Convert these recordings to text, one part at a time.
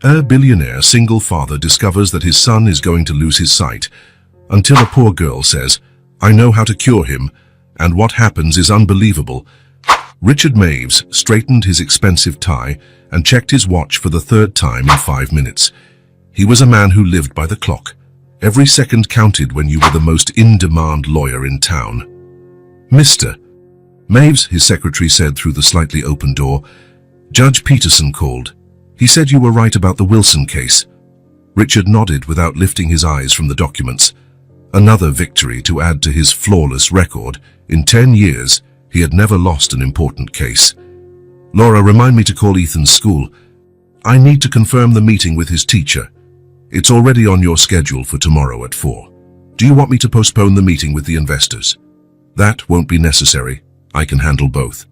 A billionaire single father discovers that his son is going to lose his sight, until a poor girl says, "I know how to cure him," and what happens is unbelievable. Richard Maves straightened his expensive tie and checked his watch for the third time in 5 minutes. He was a man who lived by the clock. Every second counted when you were the most in-demand lawyer in town. "Mr. Maves," his secretary said through the slightly open door, "Judge Peterson called. He said you were right about the Wilson case." Richard nodded without lifting his eyes from the documents. Another victory to add to his flawless record. In 10 years, he had never lost an important case. "Laura, remind me to call Ethan's school. I need to confirm the meeting with his teacher. It's already on your schedule for tomorrow at 4. Do you want me to postpone the meeting with the investors?" "That won't be necessary. I can handle both."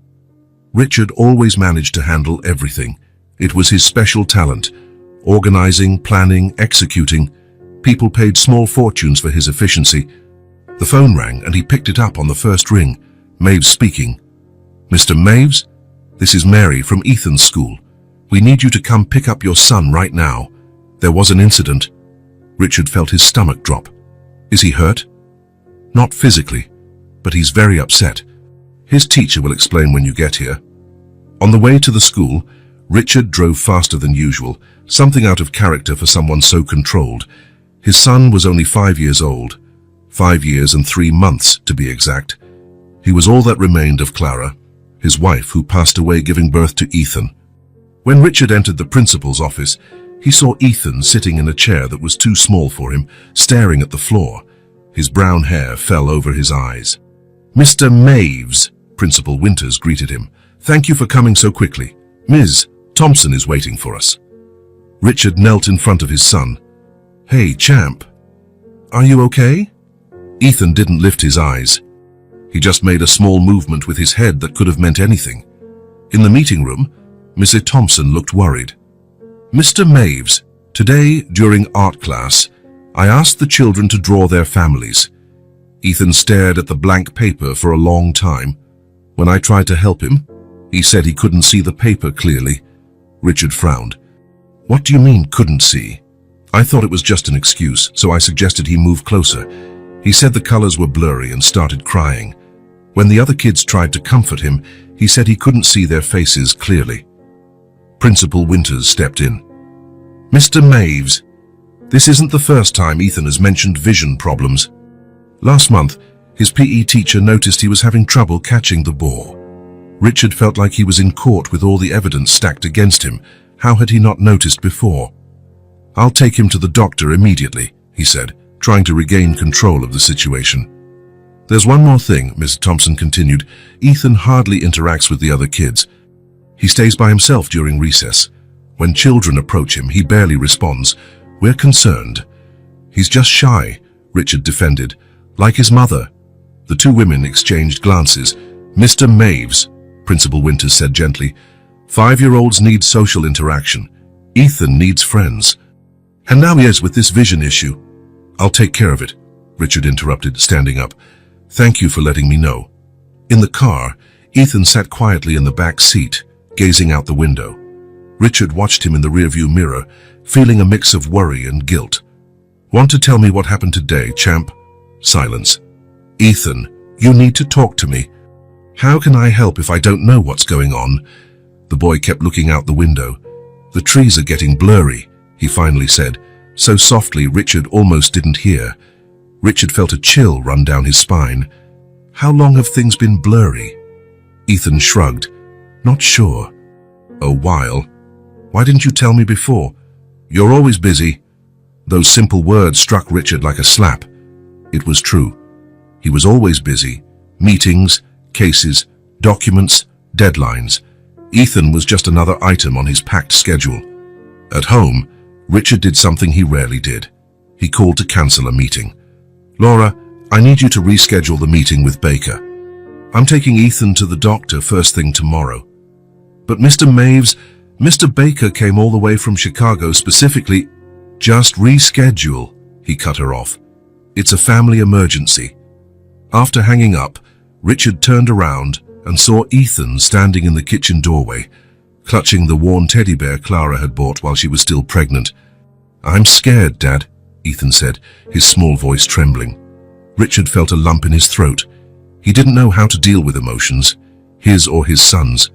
Richard always managed to handle everything. It was his special talent. Organizing, planning, executing. People paid small fortunes for his efficiency. The phone rang and he picked it up on the first ring. Maves speaking. "Mr. Maves, this is Mary from Ethan's school. We need you to come pick up your son right now. There was an incident." Richard felt his stomach drop. "Is he hurt?" "Not physically, but he's very upset. His teacher will explain when you get here." On the way to the school, Richard drove faster than usual, something out of character for someone so controlled. His son was only 5 years old, 5 years and 3 months to be exact. He was all that remained of Clara, his wife who passed away giving birth to Ethan. When Richard entered the principal's office, he saw Ethan sitting in a chair that was too small for him, staring at the floor. His brown hair fell over his eyes. "Mr. Maves," Principal Winters greeted him. "Thank you for coming so quickly. Ms. Thompson is waiting for us." Richard knelt in front of his son. "Hey, champ. Are you okay?" Ethan didn't lift his eyes. He just made a small movement with his head that could have meant anything. In the meeting room, Mrs. Thompson looked worried. "Mr. Maves, today during art class, I asked the children to draw their families." Ethan stared at the blank paper for a long time. When I tried to help him, he said he couldn't see the paper clearly. Richard frowned. "What do you mean, couldn't see?" I thought it was just an excuse, so I suggested he move closer. He said the colors were blurry and started crying. When the other kids tried to comfort him, he said he couldn't see their faces clearly. Principal Winters stepped in. "Mr. Maves, this isn't the first time Ethan has mentioned vision problems. Last month, his PE teacher noticed he was having trouble catching the ball." Richard felt like he was in court with all the evidence stacked against him. How had he not noticed before? "I'll take him to the doctor immediately," he said, trying to regain control of the situation. "There's one more thing," Ms. Thompson continued. "Ethan hardly interacts with the other kids. He stays by himself during recess. When children approach him, he barely responds. We're concerned." "He's just shy," Richard defended, "like his mother." The two women exchanged glances. "Mr. Maves," Principal Winters said gently, "5-year-olds need social interaction. Ethan needs friends. And now he is with this vision issue." "I'll take care of it," Richard interrupted, standing up. "Thank you for letting me know." In the car, Ethan sat quietly in the back seat, gazing out the window. Richard watched him in the rearview mirror, feeling a mix of worry and guilt. "Want to tell me what happened today, champ?" Silence. "Ethan, you need to talk to me." "How can I help if I don't know what's going on?" The boy kept looking out the window. "The trees are getting blurry," he finally said, so softly Richard almost didn't hear. Richard felt a chill run down his spine. "How long have things been blurry?" Ethan shrugged. "Not sure." "A while. Why didn't you tell me before?" "You're always busy." Those simple words struck Richard like a slap. It was true. He was always busy. Meetings, cases, documents, deadlines. Ethan was just another item on his packed schedule. At home, Richard did something he rarely did. He called to cancel a meeting. "Laura, I need you to reschedule the meeting with Baker. I'm taking Ethan to the doctor first thing tomorrow." "But Mr. Maves, Mr. Baker came all the way from Chicago specifically." "Just reschedule," he cut her off. "It's a family emergency." After hanging up, Richard turned around and saw Ethan standing in the kitchen doorway. clutching the worn teddy bear Clara had bought while she was still pregnant. "I'm scared, Dad," Ethan said, his small voice trembling. Richard felt a lump in his throat. He didn't know how to deal with emotions, his or his son's.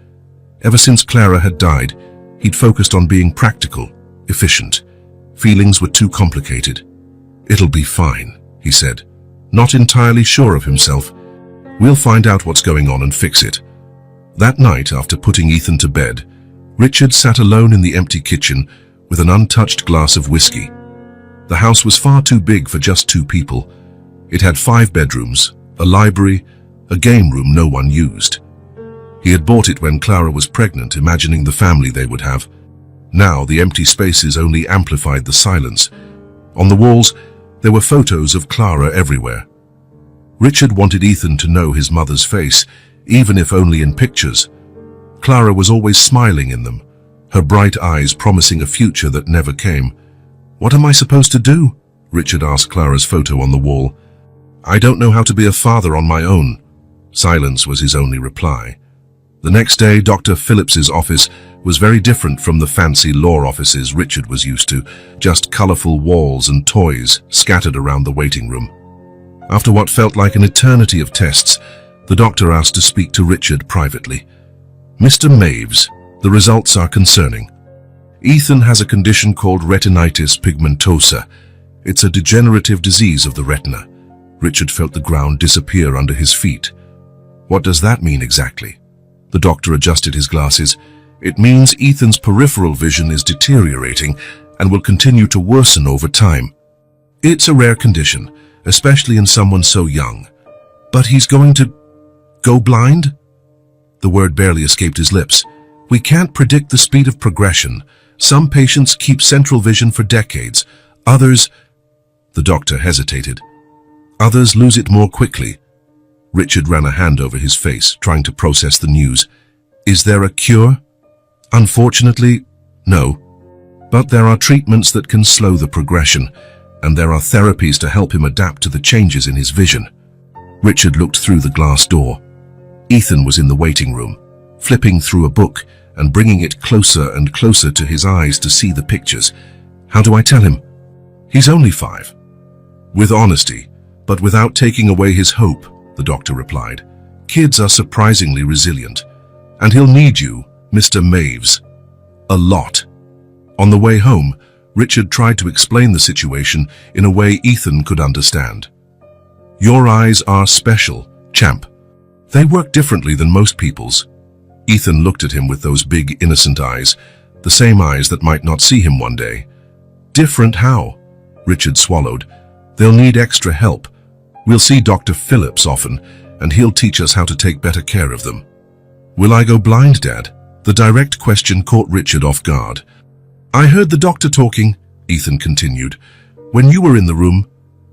Ever since Clara had died, he'd focused on being practical, efficient. Feelings were too complicated. "It'll be fine," he said, not entirely sure of himself. "We'll find out what's going on and fix it." That night, after putting Ethan to bed, Richard sat alone in the empty kitchen with an untouched glass of whiskey. The house was far too big for just 2 people. It had 5 bedrooms, a library, a game room no one used. He had bought it when Clara was pregnant, imagining the family they would have. Now the empty spaces only amplified the silence. On the walls, there were photos of Clara everywhere. Richard wanted Ethan to know his mother's face, even if only in pictures. Clara was always smiling in them, her bright eyes promising a future that never came. "What am I supposed to do?" Richard asked Clara's photo on the wall. "I don't know how to be a father on my own." Silence was his only reply. The next day, Dr. Phillips's office was very different from the fancy law offices Richard was used to, just colorful walls and toys scattered around the waiting room. After what felt like an eternity of tests, the doctor asked to speak to Richard privately. "Mr. Maves, the results are concerning. Ethan has a condition called retinitis pigmentosa. It's a degenerative disease of the retina." Richard felt the ground disappear under his feet. "What does that mean exactly?" The doctor adjusted his glasses. "It means Ethan's peripheral vision is deteriorating and will continue to worsen over time. It's a rare condition, especially in someone so young. But he's going to go blind?" The word barely escaped his lips. "We can't predict the speed of progression. Some patients keep central vision for decades. Others—" The doctor hesitated. "Others lose it more quickly." Richard ran a hand over his face, trying to process the news. "Is there a cure?" "Unfortunately, no. But there are treatments that can slow the progression, and there are therapies to help him adapt to the changes in his vision." Richard looked through the glass door. Ethan was in the waiting room, flipping through a book and bringing it closer and closer to his eyes to see the pictures. "How do I tell him?" "He's only 5. "With honesty, but without taking away his hope," the doctor replied. "Kids are surprisingly resilient, and he'll need you, Mr. Maves, a lot." On the way home, Richard tried to explain the situation in a way Ethan could understand. "Your eyes are special, champ. They work differently than most people's." Ethan looked at him with those big, innocent eyes, the same eyes that might not see him one day. "Different how?" Richard swallowed. "They'll need extra help. We'll see Dr. Phillips often, and he'll teach us how to take better care of them." "Will I go blind, Dad?" The direct question caught Richard off guard. "I heard the doctor talking," Ethan continued. "When you were in the room."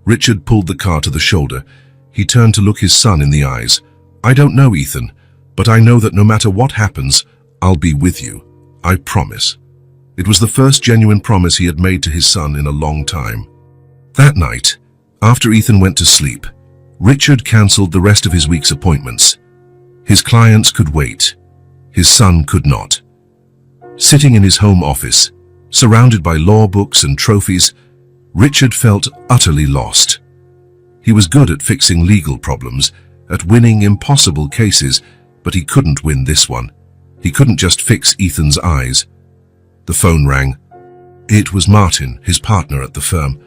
Richard pulled the car to the shoulder. He turned to look his son in the eyes. "I don't know, Ethan, but I know that no matter what happens, I'll be with you. I promise." It was the first genuine promise he had made to his son in a long time. That night, after Ethan went to sleep, Richard cancelled the rest of his week's appointments. His clients could wait. His son could not. Sitting in his home office, surrounded by law books and trophies, Richard felt utterly lost. He was good at fixing legal problems, at winning impossible cases, but he couldn't win this one. He couldn't just fix Ethan's eyes. The phone rang. It was Martin, his partner at the firm.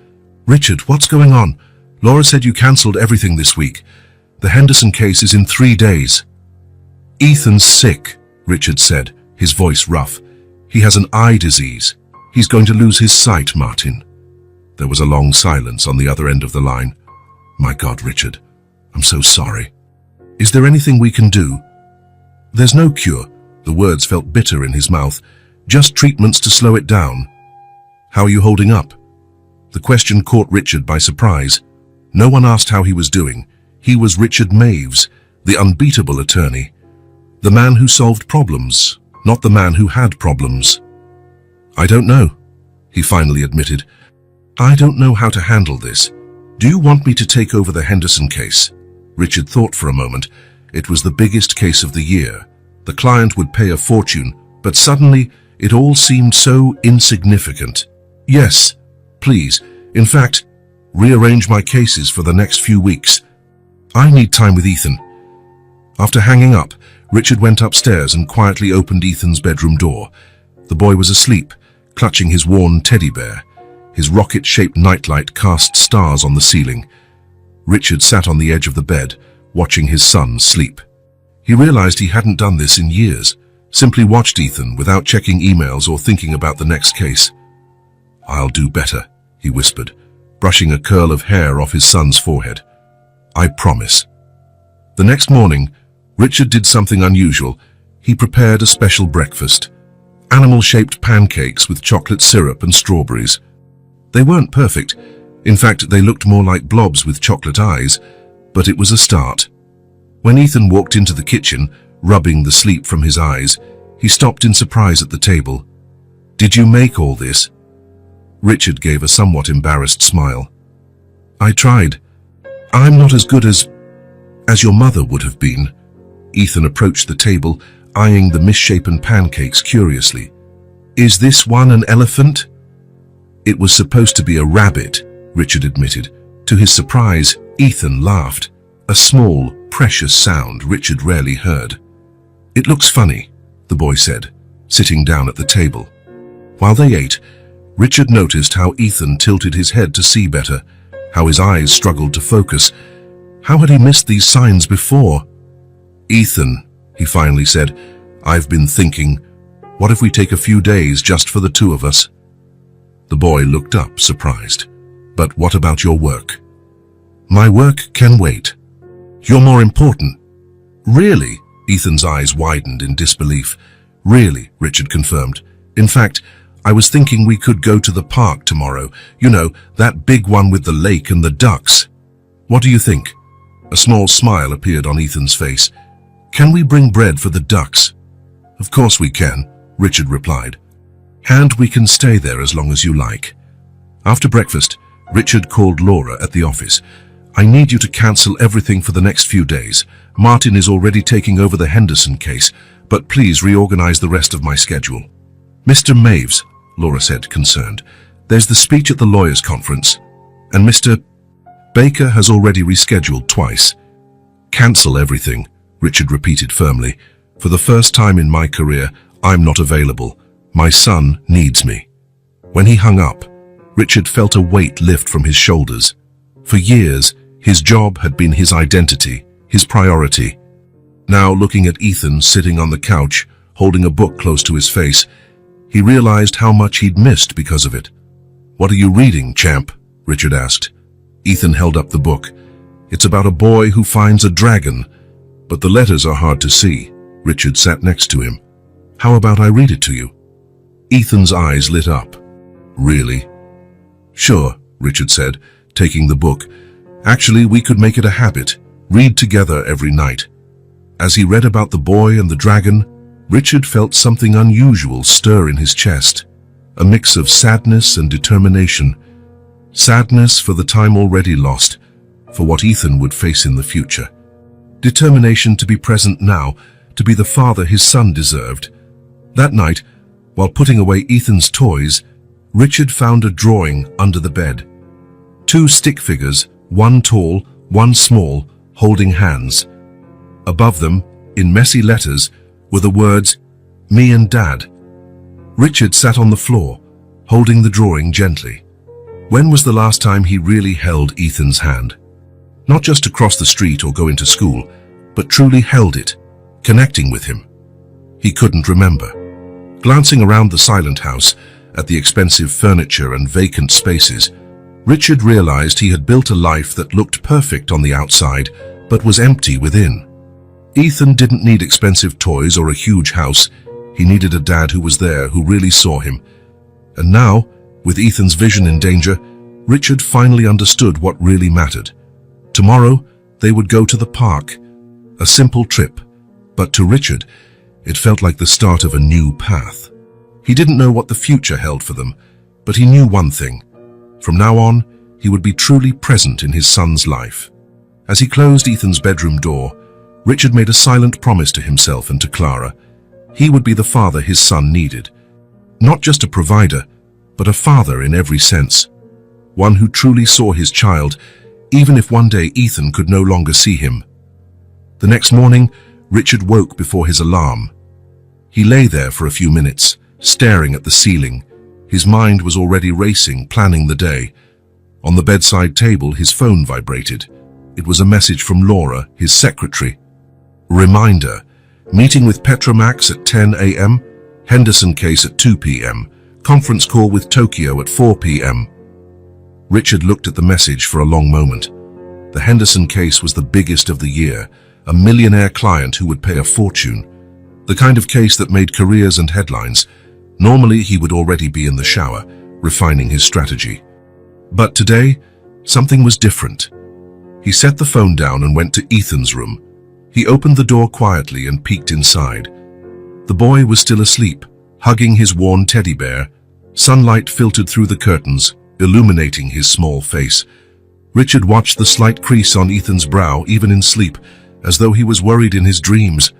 "Richard, what's going on? Laura said you cancelled everything this week. The Henderson case is in 3 days." "Ethan's sick," Richard said, his voice rough. "He has an eye disease. He's going to lose his sight, Martin." There was a long silence on the other end of the line. "My God, Richard, I'm so sorry. Is there anything we can do?" "There's no cure." The words felt bitter in his mouth. "Just treatments to slow it down." "How are you holding up?" The question caught Richard by surprise. No one asked how he was doing. He was Richard Maves, the unbeatable attorney. The man who solved problems, not the man who had problems. "I don't know," he finally admitted. "I don't know how to handle this. Do you want me to take over the Henderson case?" Richard thought for a moment. It was the biggest case of the year. The client would pay a fortune, But suddenly, it all seemed so insignificant. Yes, please. In fact, rearrange my cases for the next few weeks. I need time with Ethan. After hanging up, Richard went upstairs and quietly opened Ethan's bedroom door. The boy was asleep, clutching his worn teddy bear. His rocket-shaped nightlight cast stars on the ceiling. Richard sat on the edge of the bed, watching his son sleep. He realized he hadn't done this in years, simply watched Ethan without checking emails or thinking about the next case. "I'll do better," he whispered, brushing a curl of hair off his son's forehead. "I promise." The next morning, Richard did something unusual. He prepared a special breakfast. Animal-shaped pancakes with chocolate syrup and strawberries. They weren't perfect. In fact, they looked more like blobs with chocolate eyes, but it was a start. When Ethan walked into the kitchen, rubbing the sleep from his eyes, he stopped in surprise at the table. "Did you make all this?" Richard gave a somewhat embarrassed smile. "I tried. I'm not as good as your mother would have been." Ethan approached the table, eyeing the misshapen pancakes curiously. "Is this one an elephant?" "It was supposed to be a rabbit," Richard admitted. To his surprise, Ethan laughed, a small, precious sound Richard rarely heard. "It looks funny," the boy said, sitting down at the table. While they ate, Richard noticed how Ethan tilted his head to see better, how his eyes struggled to focus. How had he missed these signs before? "Ethan," he finally said, "I've been thinking, what if we take a few days just for the two of us?" The boy looked up, surprised. "But what about your work?" "My work can wait." "You're more important." "Really?" Ethan's eyes widened in disbelief. "Really," Richard confirmed. "In fact, I was thinking we could go to the park tomorrow. You know, that big one with the lake and the ducks. What do you think?" A small smile appeared on Ethan's face. "Can we bring bread for the ducks?" "Of course we can," Richard replied. "And we can stay there as long as you like." After breakfast, Richard called Laura at the office. "I need you to cancel everything for the next few days. Martin is already taking over the Henderson case, but please reorganize the rest of my schedule." "Mr. Maves," Laura said, concerned, "there's the speech at the lawyers' conference, and Mr. Baker has already rescheduled twice." "Cancel everything," Richard repeated firmly. "For the first time in my career, I'm not available. My son needs me." When he hung up, Richard felt a weight lift from his shoulders. For years, his job had been his identity, his priority. Now, looking at Ethan sitting on the couch, holding a book close to his face, he realized how much he'd missed because of it. "What are you reading, champ?" Richard asked. Ethan held up the book. "It's about a boy who finds a dragon, but the letters are hard to see." Richard sat next to him. "How about I read it to you?" Ethan's eyes lit up. "Really?" "Sure," Richard said, taking the book. "Actually, we could make it a habit. Read together every night." As he read about the boy and the dragon, Richard felt something unusual stir in his chest. A mix of sadness and determination. Sadness for the time already lost, for what Ethan would face in the future. Determination to be present now, to be the father his son deserved. That night, while putting away Ethan's toys, Richard found a drawing under the bed. Two stick figures, one tall, one small, holding hands. Above them, in messy letters, were the words, "Me and Dad." Richard sat on the floor, holding the drawing gently. When was the last time he really held Ethan's hand? Not just to cross the street or go into school, but truly held it, connecting with him. He couldn't remember. Glancing around the silent house, at the expensive furniture and vacant spaces, Richard realized he had built a life that looked perfect on the outside, but was empty within. Ethan didn't need expensive toys or a huge house. He needed a dad who was there, who really saw him. And now, with Ethan's vision in danger, Richard finally understood what really mattered. Tomorrow, they would go to the park. A simple trip. But to Richard, it felt like the start of a new path. He didn't know what the future held for them, but he knew one thing. From now on, he would be truly present in his son's life. As he closed Ethan's bedroom door, Richard made a silent promise to himself and to Clara. He would be the father his son needed. Not just a provider, but a father in every sense. One who truly saw his child, even if one day Ethan could no longer see him. The next morning, Richard woke before his alarm. He lay there for a few minutes, staring at the ceiling. His mind was already racing, planning the day. On the bedside table, his phone vibrated. It was a message from Laura, his secretary. Reminder: meeting with Petromax at 10 a.m., Henderson case at 2 p.m., conference call with Tokyo at 4 p.m. Richard looked at the message for a long moment. The Henderson case was the biggest of the year, a millionaire client who would pay a fortune. The kind of case that made careers and headlines. Normally he would already be in the shower, refining his strategy. But today, something was different. He set the phone down and went to Ethan's room. He opened the door quietly and peeked inside. The boy was still asleep, hugging his worn teddy bear. Sunlight filtered through the curtains, illuminating his small face. Richard watched the slight crease on Ethan's brow even in sleep, as though he was worried in his dreams.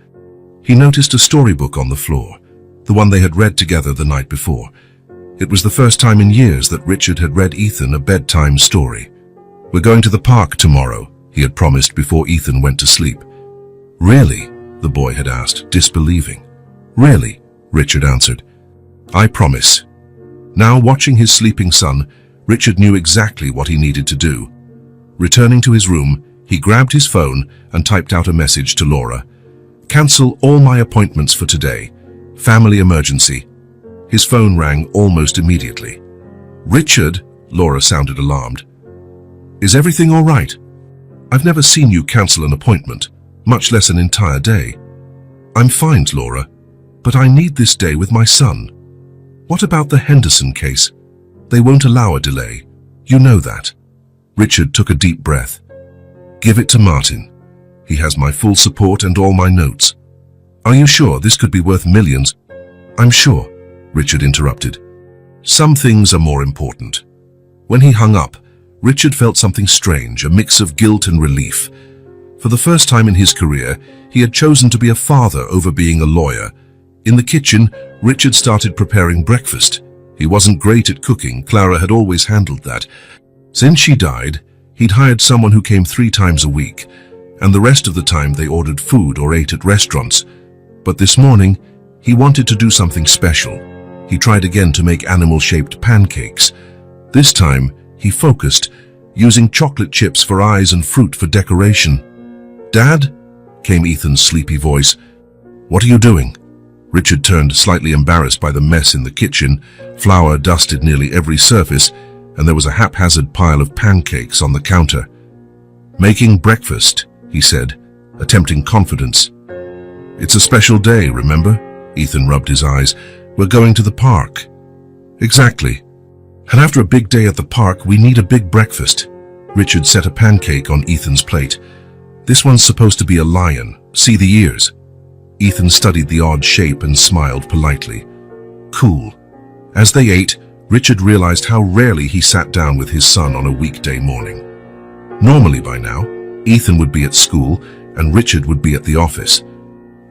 He noticed a storybook on the floor, the one they had read together the night before. It was the first time in years that Richard had read Ethan a bedtime story. "We're going to the park tomorrow," he had promised before Ethan went to sleep. "Really?" the boy had asked, disbelieving. "Really?" Richard answered. "I promise." Now, watching his sleeping son, Richard knew exactly what he needed to do. Returning to his room, he grabbed his phone and typed out a message to Laura. "Cancel all my appointments for today. Family emergency." His phone rang almost immediately. "Richard," Laura sounded alarmed. "Is everything all right? I've never seen you cancel an appointment, much less an entire day." "I'm fine, Laura, but I need this day with my son." "What about the Henderson case? They won't allow a delay. You know that." Richard took a deep breath. "Give it to Martin. He has my full support and all my notes." "Are you sure this could be worth millions?" "I'm sure," Richard interrupted. "Some things are more important." When he hung up, Richard felt something strange, a mix of guilt and relief. For the first time in his career, he had chosen to be a father over being a lawyer. In the kitchen, Richard started preparing breakfast. He wasn't great at cooking. Clara had always handled that. Since she died, he'd hired someone who came 3 times a week, and the rest of the time they ordered food or ate at restaurants. But this morning, he wanted to do something special. He tried again to make animal-shaped pancakes. This time, he focused, using chocolate chips for eyes and fruit for decoration. "Dad?" came Ethan's sleepy voice. "What are you doing?" Richard turned, slightly embarrassed by the mess in the kitchen. Flour dusted nearly every surface, and there was a haphazard pile of pancakes on the counter. "Making breakfast," he said, attempting confidence. "It's a special day, remember?" Ethan rubbed his eyes. "We're going to the park." "Exactly. And after a big day at the park, we need a big breakfast." Richard set a pancake on Ethan's plate. "This one's supposed to be a lion. See the ears." Ethan studied the odd shape and smiled politely. "Cool." As they ate, Richard realized how rarely he sat down with his son on a weekday morning. Normally by now, Ethan would be at school and Richard would be at the office.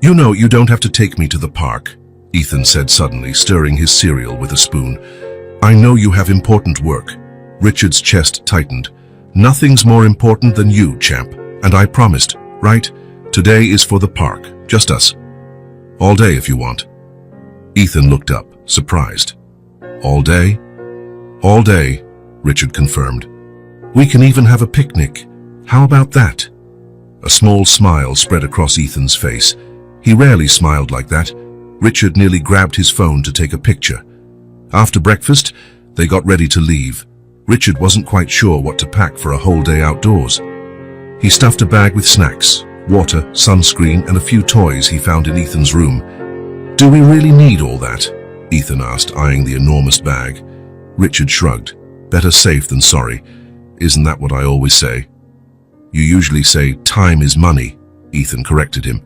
"You know you don't have to take me to the park," Ethan said suddenly, stirring his cereal with a spoon. "I know you have important work." Richard's chest tightened. "Nothing's more important than you, champ. And I promised, right? Today is for the park, just us. All day if you want." Ethan looked up, surprised. "All day?" "All day," Richard confirmed. "We can even have a picnic. How about that?" A small smile spread across Ethan's face. He rarely smiled like that. Richard nearly grabbed his phone to take a picture. After breakfast, they got ready to leave. Richard wasn't quite sure what to pack for a whole day outdoors. He stuffed a bag with snacks, water, sunscreen, and a few toys he found in Ethan's room. "Do we really need all that?" Ethan asked, eyeing the enormous bag. Richard shrugged. "Better safe than sorry. Isn't that what I always say?" "You usually say time is money," Ethan corrected him.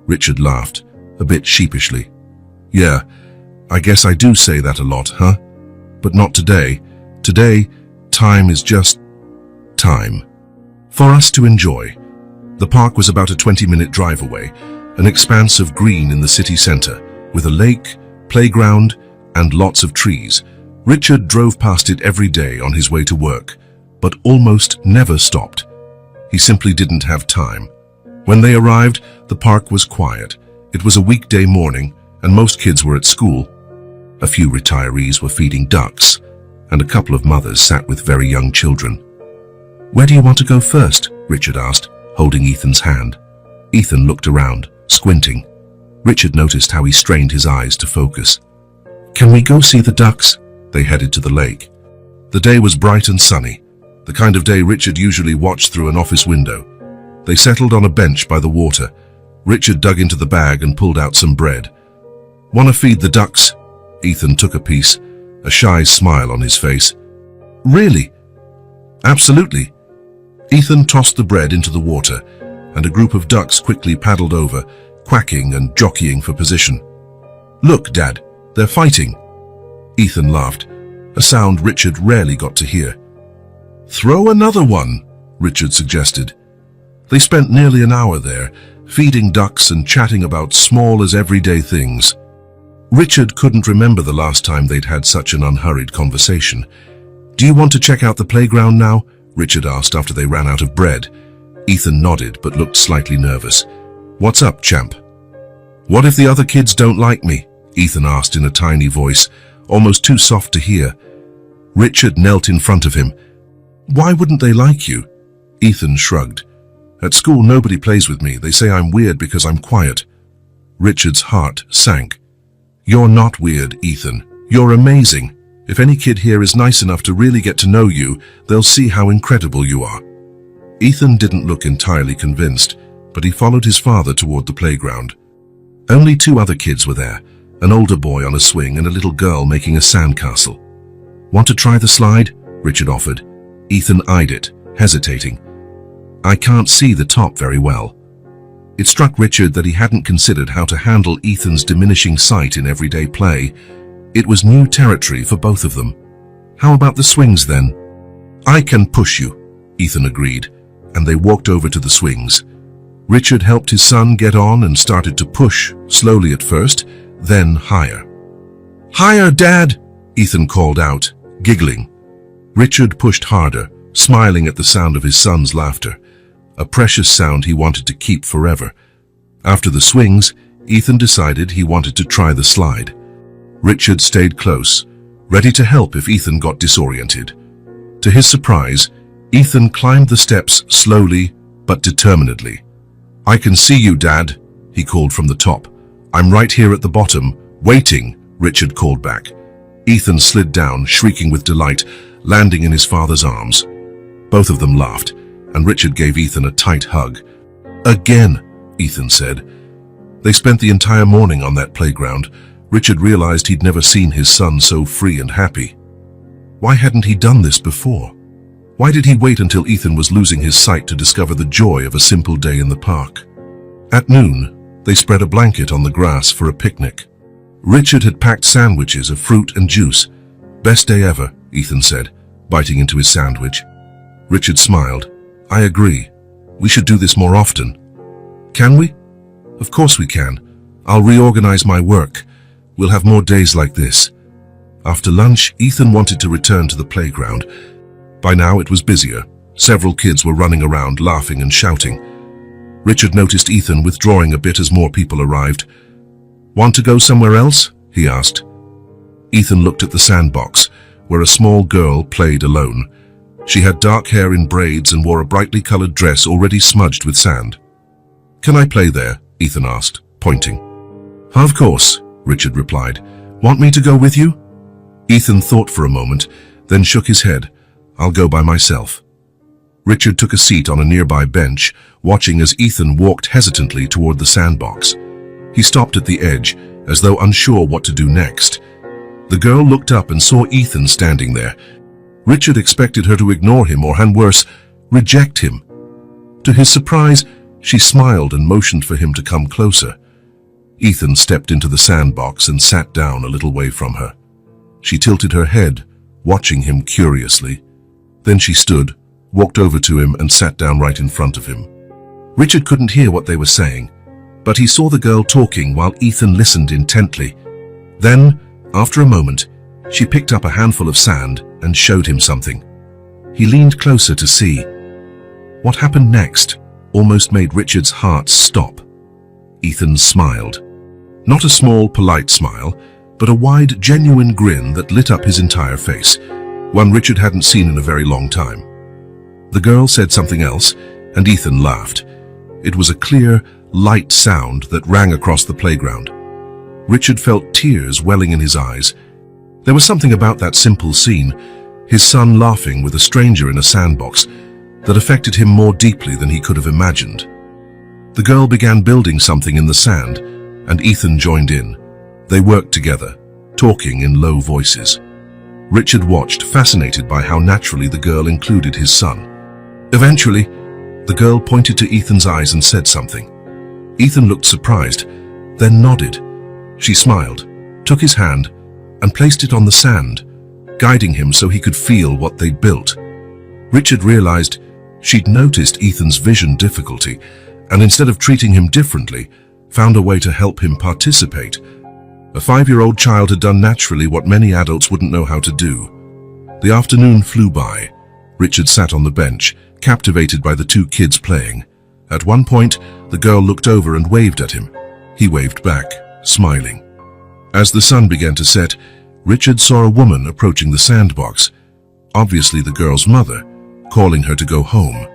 Richard laughed, a bit sheepishly. "Yeah, I guess I do say that a lot, huh? But not today. Today, time is just time. For us to enjoy." The park was about a 20-minute drive away, an expanse of green in the city center, with a lake, playground, and lots of trees. Richard drove past it every day on his way to work, but almost never stopped. He simply didn't have time. When they arrived, the park was quiet. It was a weekday morning, and most kids were at school. A few retirees were feeding ducks, and a couple of mothers sat with very young children. "Where do you want to go first?" Richard asked, holding Ethan's hand. Ethan looked around, squinting. Richard noticed how he strained his eyes to focus. "Can we go see the ducks?" They headed to the lake. The day was bright and sunny, the kind of day Richard usually watched through an office window. They settled on a bench by the water. Richard dug into the bag and pulled out some bread. "Want to feed the ducks?" Ethan took a piece, a shy smile on his face. "Really?" "Absolutely." Ethan tossed the bread into the water, and a group of ducks quickly paddled over, quacking and jockeying for position. "Look, Dad, they're fighting." Ethan laughed, a sound Richard rarely got to hear. "Throw another one," Richard suggested. They spent nearly an hour there, feeding ducks and chatting about small as everyday things. Richard couldn't remember the last time they'd had such an unhurried conversation. "Do you want to check out the playground now?" Richard asked after they ran out of bread. Ethan nodded but looked slightly nervous. "What's up, champ?" "What if the other kids don't like me?" Ethan asked in a tiny voice, almost too soft to hear. Richard knelt in front of him. "Why wouldn't they like you?" Ethan shrugged. "At school nobody plays with me. They say I'm weird because I'm quiet." Richard's heart sank. "You're not weird, Ethan. You're amazing. If any kid here is nice enough to really get to know you, they'll see how incredible you are." Ethan didn't look entirely convinced, but he followed his father toward the playground. Only two other kids were there, an older boy on a swing and a little girl making a sandcastle. "Want to try the slide?" Richard offered. Ethan eyed it, hesitating. "I can't see the top very well." It struck Richard that he hadn't considered how to handle Ethan's diminishing sight in everyday play. It was new territory for both of them. "How about the swings then?" "I can push you," Ethan agreed, and they walked over to the swings. Richard helped his son get on and started to push, slowly at first, then higher. "Higher, Dad!" Ethan called out, giggling. Richard pushed harder, smiling at the sound of his son's laughter, a precious sound he wanted to keep forever. After the swings, Ethan decided he wanted to try the slide. Richard stayed close, ready to help if Ethan got disoriented. To his surprise, Ethan climbed the steps slowly but determinedly. "I can see you, Dad," he called from the top. "I'm right here at the bottom, waiting," Richard called back. Ethan slid down, shrieking with delight, landing in his father's arms. Both of them laughed, and Richard gave Ethan a tight hug. "Again," Ethan said. They spent the entire morning on that playground. Richard realized he'd never seen his son so free and happy. Why hadn't he done this before? Why did he wait until Ethan was losing his sight to discover the joy of a simple day in the park? At noon, they spread a blanket on the grass for a picnic. Richard had packed sandwiches of fruit and juice. "Best day ever," Ethan said, biting into his sandwich. Richard smiled. "I agree. We should do this more often." "Can we?" "Of course we can. I'll reorganize my work. We'll have more days like this." After lunch, Ethan wanted to return to the playground. By now it was busier. Several kids were running around, laughing and shouting. Richard noticed Ethan withdrawing a bit as more people arrived. "Want to go somewhere else?" he asked. Ethan looked at the sandbox, where a small girl played alone. She had dark hair in braids and wore a brightly colored dress already smudged with sand. "Can I play there?" Ethan asked, pointing. "Of course," Richard replied. "Want me to go with you?" Ethan thought for a moment, then shook his head. "I'll go by myself." Richard took a seat on a nearby bench, watching as Ethan walked hesitantly toward the sandbox. He stopped at the edge, as though unsure what to do next. The girl looked up and saw Ethan standing there. Richard expected her to ignore him or, and worse, reject him. To his surprise, she smiled and motioned for him to come closer. Ethan stepped into the sandbox and sat down a little way from her. She tilted her head, watching him curiously. Then she stood, walked over to him and sat down right in front of him. Richard couldn't hear what they were saying, but he saw the girl talking while Ethan listened intently. Then, after a moment, she picked up a handful of sand and showed him something. He leaned closer to see. What happened next almost made Richard's heart stop. Ethan smiled. Not a small, polite smile, but a wide, genuine grin that lit up his entire face, one Richard hadn't seen in a very long time. The girl said something else, and Ethan laughed. It was a clear, light sound that rang across the playground. Richard felt tears welling in his eyes. There was something about that simple scene, his son laughing with a stranger in a sandbox, that affected him more deeply than he could have imagined. The girl began building something in the sand, and Ethan joined in. They worked together, talking in low voices. Richard watched, fascinated by how naturally the girl included his son. Eventually, the girl pointed to Ethan's eyes and said something. Ethan looked surprised, then nodded. She smiled, took his hand, and placed it on the sand, guiding him so he could feel what they'd built. Richard realized she'd noticed Ethan's vision difficulty, and instead of treating him differently, found a way to help him participate. A 5-year-old child had done naturally what many adults wouldn't know how to do. The afternoon flew by. Richard sat on the bench, captivated by the two kids playing. At one point, the girl looked over and waved at him. He waved back, smiling. As the sun began to set, Richard saw a woman approaching the sandbox, obviously the girl's mother, calling her to go home.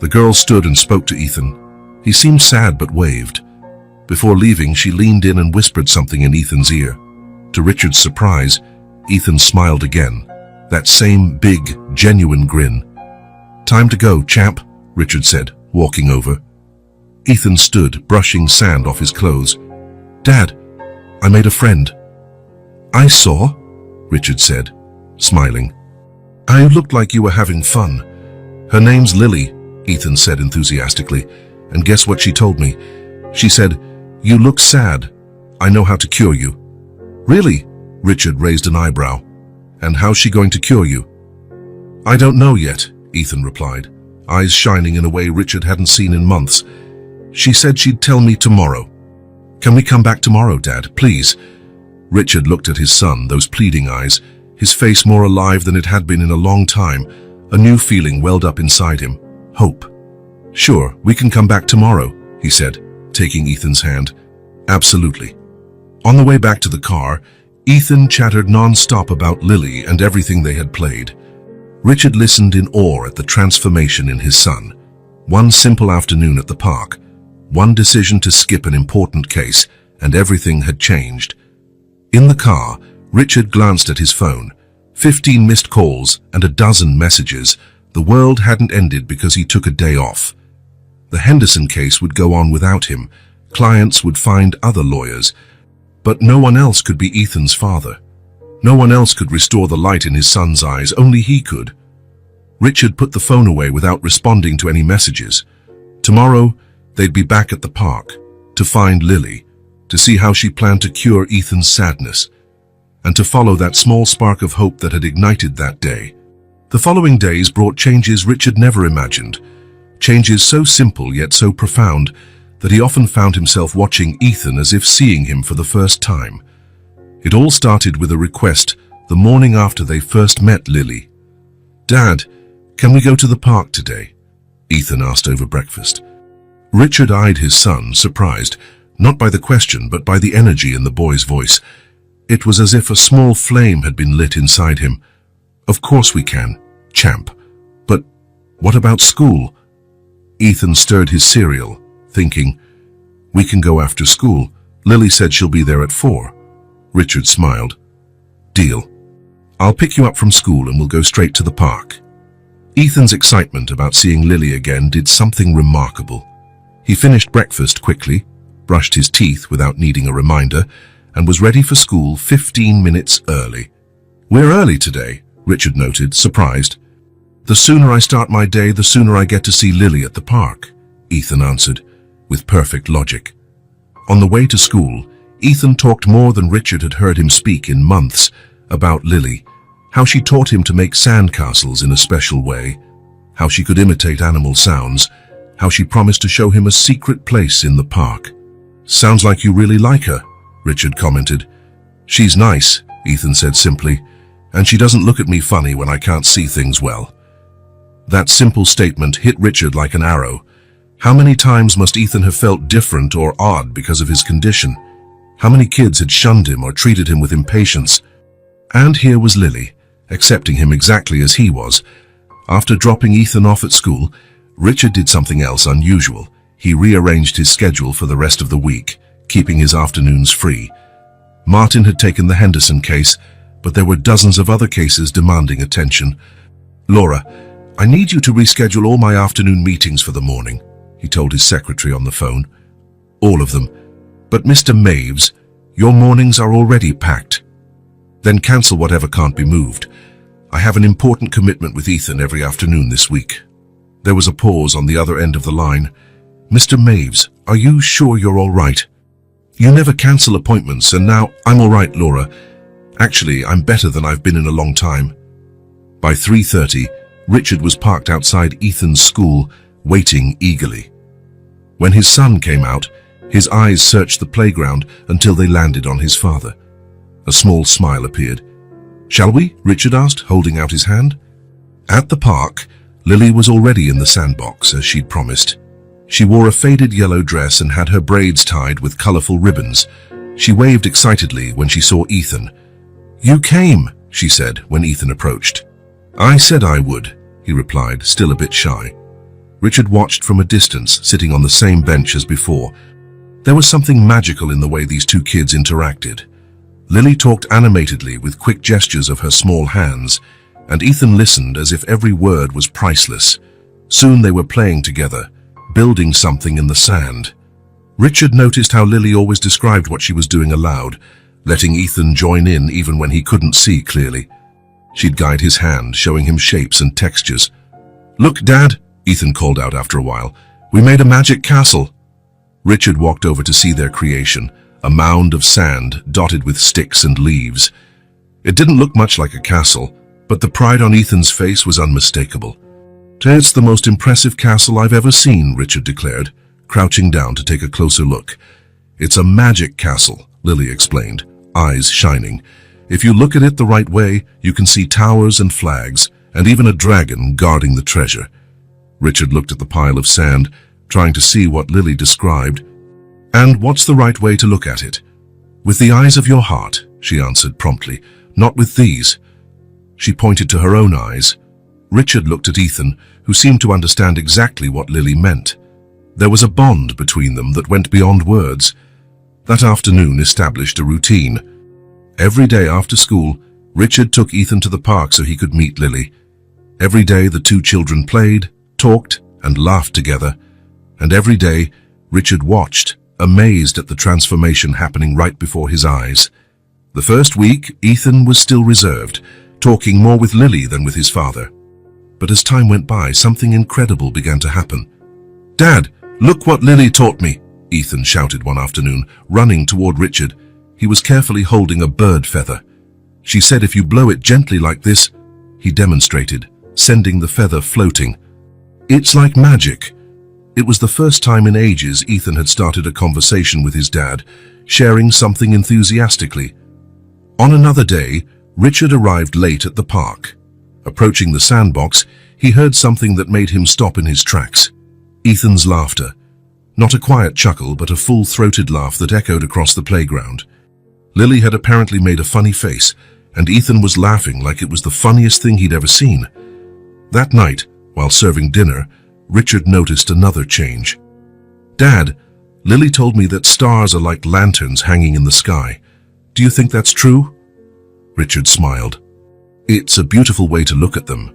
The girl stood and spoke to Ethan. He seemed sad but waved. Before leaving, she leaned in and whispered something in Ethan's ear. To Richard's surprise, Ethan smiled again, that same big, genuine grin. "Time to go, champ," Richard said, walking over. Ethan stood, brushing sand off his clothes. "Dad, I made a friend." "I saw," Richard said, smiling. "I looked like you were having fun." "Her name's Lily," Ethan said enthusiastically, "and guess what she told me? She said, 'You look sad. I know how to cure you.'" "Really?" Richard raised an eyebrow. "And how's she going to cure you?" "I don't know yet," Ethan replied, eyes shining in a way Richard hadn't seen in months. "She said she'd tell me tomorrow." "Can we come back tomorrow, Dad, please?" Richard looked at his son, those pleading eyes, his face more alive than it had been in a long time. A new feeling welled up inside him, hope. "Sure, we can come back tomorrow," he said, taking Ethan's hand. "Absolutely." On the way back to the car, Ethan chattered non-stop about Lily and everything they had played. Richard listened in awe at the transformation in his son. One simple afternoon at the park, one decision to skip an important case, and everything had changed. In the car, Richard glanced at his phone. 15 missed calls and a dozen messages. The world hadn't ended because he took a day off. The Henderson case would go on without him. Clients would find other lawyers. But no one else could be Ethan's father. No one else could restore the light in his son's eyes, only he could. Richard put the phone away without responding to any messages. Tomorrow, they'd be back at the park, to find Lily, to see how she planned to cure Ethan's sadness, and to follow that small spark of hope that had ignited that day. The following days brought changes Richard never imagined, changes so simple yet so profound that he often found himself watching Ethan as if seeing him for the first time. It all started with a request the morning after they first met Lily. "Dad, can we go to the park today?" Ethan asked over breakfast. Richard eyed his son, surprised, not by the question but by the energy in the boy's voice. It was as if a small flame had been lit inside him. "Of course we can, champ. But what about school?" Ethan stirred his cereal, thinking, "We can go after school. Lily said she'll be there at 4. Richard smiled. "Deal. I'll pick you up from school and we'll go straight to the park." Ethan's excitement about seeing Lily again did something remarkable. He finished breakfast quickly, brushed his teeth without needing a reminder, and was ready for school 15 minutes early. "We're early today," Richard noted, surprised. "The sooner I start my day, the sooner I get to see Lily at the park," Ethan answered, with perfect logic. On the way to school, Ethan talked more than Richard had heard him speak in months about Lily, how she taught him to make sandcastles in a special way, how she could imitate animal sounds, how she promised to show him a secret place in the park. Sounds like you really like her, Richard commented. She's nice, Ethan said simply, and she doesn't look at me funny when I can't see things well. That simple statement hit Richard like an arrow. How many times must Ethan have felt different or odd because of his condition? How many kids had shunned him or treated him with impatience? And here was Lily, accepting him exactly as he was. After dropping Ethan off at school, Richard did something else unusual. He rearranged his schedule for the rest of the week, keeping his afternoons free. Martin had taken the Henderson case, but there were dozens of other cases demanding attention. "Laura, I need you to reschedule all my afternoon meetings for the morning," he told his secretary on the phone. "All of them. But Mr. Maves, your mornings are already packed. Then cancel whatever can't be moved. I have an important commitment with Ethan every afternoon this week." There was a pause on the other end of the line. "Mr. Maves, are you sure you're all right? You never cancel appointments, and now..." "I'm all right, Laura. Actually, I'm better than I've been in a long time." By 3:30, Richard was parked outside Ethan's school, waiting eagerly. When his son came out, his eyes searched the playground until they landed on his father. A small smile appeared. "Shall we?" Richard asked, holding out his hand. At the park, Lily was already in the sandbox, as she'd promised. She wore a faded yellow dress and had her braids tied with colorful ribbons. She waved excitedly when she saw Ethan. "You came," she said when Ethan approached. "I said I would," he replied, still a bit shy. Richard watched from a distance, sitting on the same bench as before. There was something magical in the way these two kids interacted. Lily talked animatedly with quick gestures of her small hands, and Ethan listened as if every word was priceless. Soon they were playing together, building something in the sand. Richard noticed how Lily always described what she was doing aloud, letting Ethan join in even when he couldn't see clearly. She'd guide his hand, showing him shapes and textures. "Look, Dad," Ethan called out after a while. "We made a magic castle." Richard walked over to see their creation, a mound of sand dotted with sticks and leaves. It didn't look much like a castle, but the pride on Ethan's face was unmistakable. "It's the most impressive castle I've ever seen," Richard declared, crouching down to take a closer look. "It's a magic castle," Lily explained, eyes shining. "If you look at it the right way, you can see towers and flags, and even a dragon guarding the treasure." Richard looked at the pile of sand, trying to see what Lily described. "And what's the right way to look at it?" "With the eyes of your heart," she answered promptly. "Not with these." She pointed to her own eyes. Richard looked at Ethan, who seemed to understand exactly what Lily meant. There was a bond between them that went beyond words. That afternoon established a routine. Every day after school, Richard took Ethan to the park so he could meet Lily. Every day the two children played, talked, and laughed together. And every day, Richard watched, amazed at the transformation happening right before his eyes. The first week, Ethan was still reserved, talking more with Lily than with his father. But as time went by, something incredible began to happen. "Dad, look what Lily taught me," Ethan shouted one afternoon, running toward Richard. He was carefully holding a bird feather. "She said if you blow it gently like this," he demonstrated, sending the feather floating. "It's like magic." It was the first time in ages Ethan had started a conversation with his dad, sharing something enthusiastically. On another day, Richard arrived late at the park. Approaching the sandbox, he heard something that made him stop in his tracks. Ethan's laughter. Not a quiet chuckle, but a full-throated laugh that echoed across the playground. Lily had apparently made a funny face, and Ethan was laughing like it was the funniest thing he'd ever seen. That night, while serving dinner, Richard noticed another change. "Dad, Lily told me that stars are like lanterns hanging in the sky. Do you think that's true?" Richard smiled. "It's a beautiful way to look at them.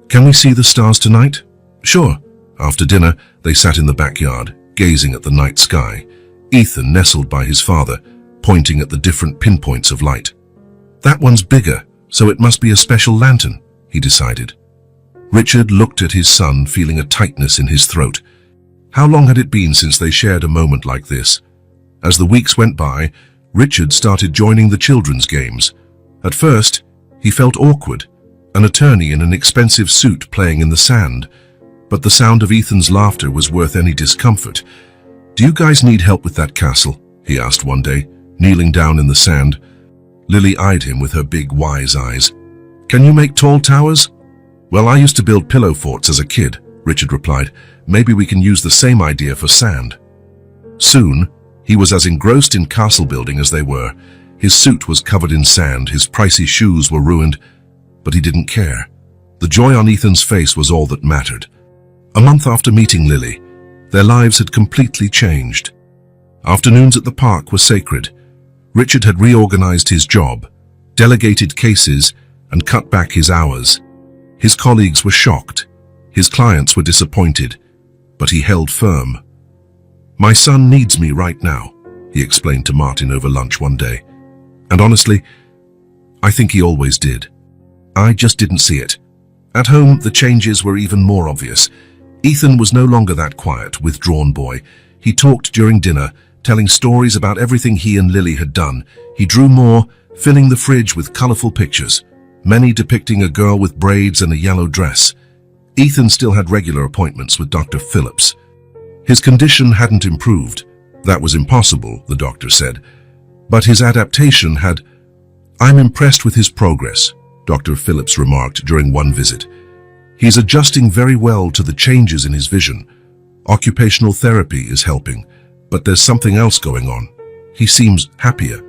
Can we see the stars tonight?" "Sure." After dinner, they sat in the backyard, gazing at the night sky. Ethan nestled by his father, pointing at the different pinpoints of light. "That one's bigger, so it must be a special lantern," he decided. Richard looked at his son, feeling a tightness in his throat. How long had it been since they shared a moment like this? As the weeks went by, Richard started joining the children's games. At first, he felt awkward, an attorney in an expensive suit playing in the sand. But the sound of Ethan's laughter was worth any discomfort. "Do you guys need help with that castle?" he asked one day, kneeling down in the sand. Lily eyed him with her big, wise eyes. Can you make tall towers? Well, I used to build pillow forts as a kid, Richard replied. Maybe we can use the same idea for sand. Soon, he was as engrossed in castle building as they were. His suit was covered in sand, his pricey shoes were ruined, but he didn't care. The joy on Ethan's face was all that mattered. A month after meeting Lily, their lives had completely changed. Afternoons at the park were sacred. Richard had reorganized his job, delegated cases, and cut back his hours. His colleagues were shocked. His clients were disappointed, but he held firm. My son needs me right now, he explained to Martin over lunch one day. And honestly, I think he always did. I just didn't see it. At home, the changes were even more obvious. Ethan was no longer that quiet, withdrawn boy. He talked during dinner, telling stories about everything he and Lily had done. He drew more, filling the fridge with colorful pictures, many depicting a girl with braids and a yellow dress. Ethan still had regular appointments with Dr. Phillips. His condition hadn't improved. That was impossible, the doctor said. But his adaptation had. I'm impressed with his progress, Dr. Phillips remarked during one visit. He's adjusting very well to the changes in his vision. Occupational therapy is helping, but there's something else going on. He seems happier.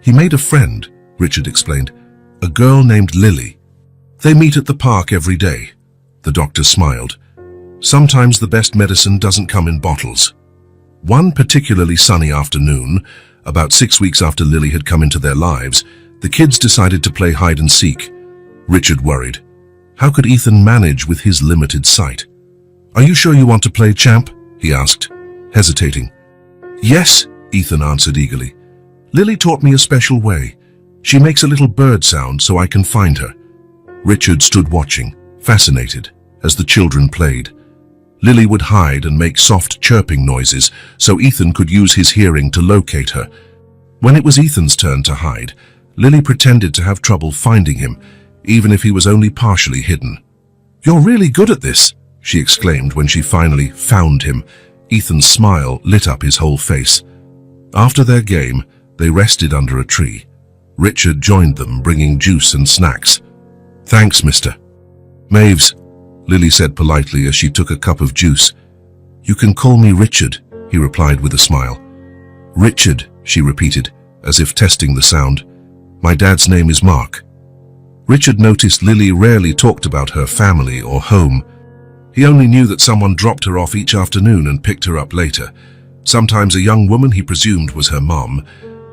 He made a friend, Richard explained, a girl named Lily. They meet at the park every day. The doctor smiled. Sometimes the best medicine doesn't come in bottles. One particularly sunny afternoon, about 6 weeks after Lily had come into their lives, the kids decided to play hide and seek. Richard worried. How could Ethan manage with his limited sight? Are you sure you want to play, champ? He asked, hesitating. Yes, Ethan answered eagerly. Lily taught me a special way. She makes a little bird sound so I can find her. Richard stood watching, fascinated, as the children played. Lily would hide and make soft chirping noises so Ethan could use his hearing to locate her. When it was Ethan's turn to hide, Lily pretended to have trouble finding him, even if he was only partially hidden. You're really good at this, she exclaimed when she finally found him. Ethan's smile lit up his whole face. After their game, they rested under a tree. Richard joined them, bringing juice and snacks. Thanks, mister. Maves, Lily said politely as she took a cup of juice. You can call me Richard, he replied with a smile. Richard, she repeated, as if testing the sound. My dad's name is Mark. Richard noticed Lily rarely talked about her family or home. He only knew that someone dropped her off each afternoon and picked her up later. Sometimes a young woman he presumed was her mom,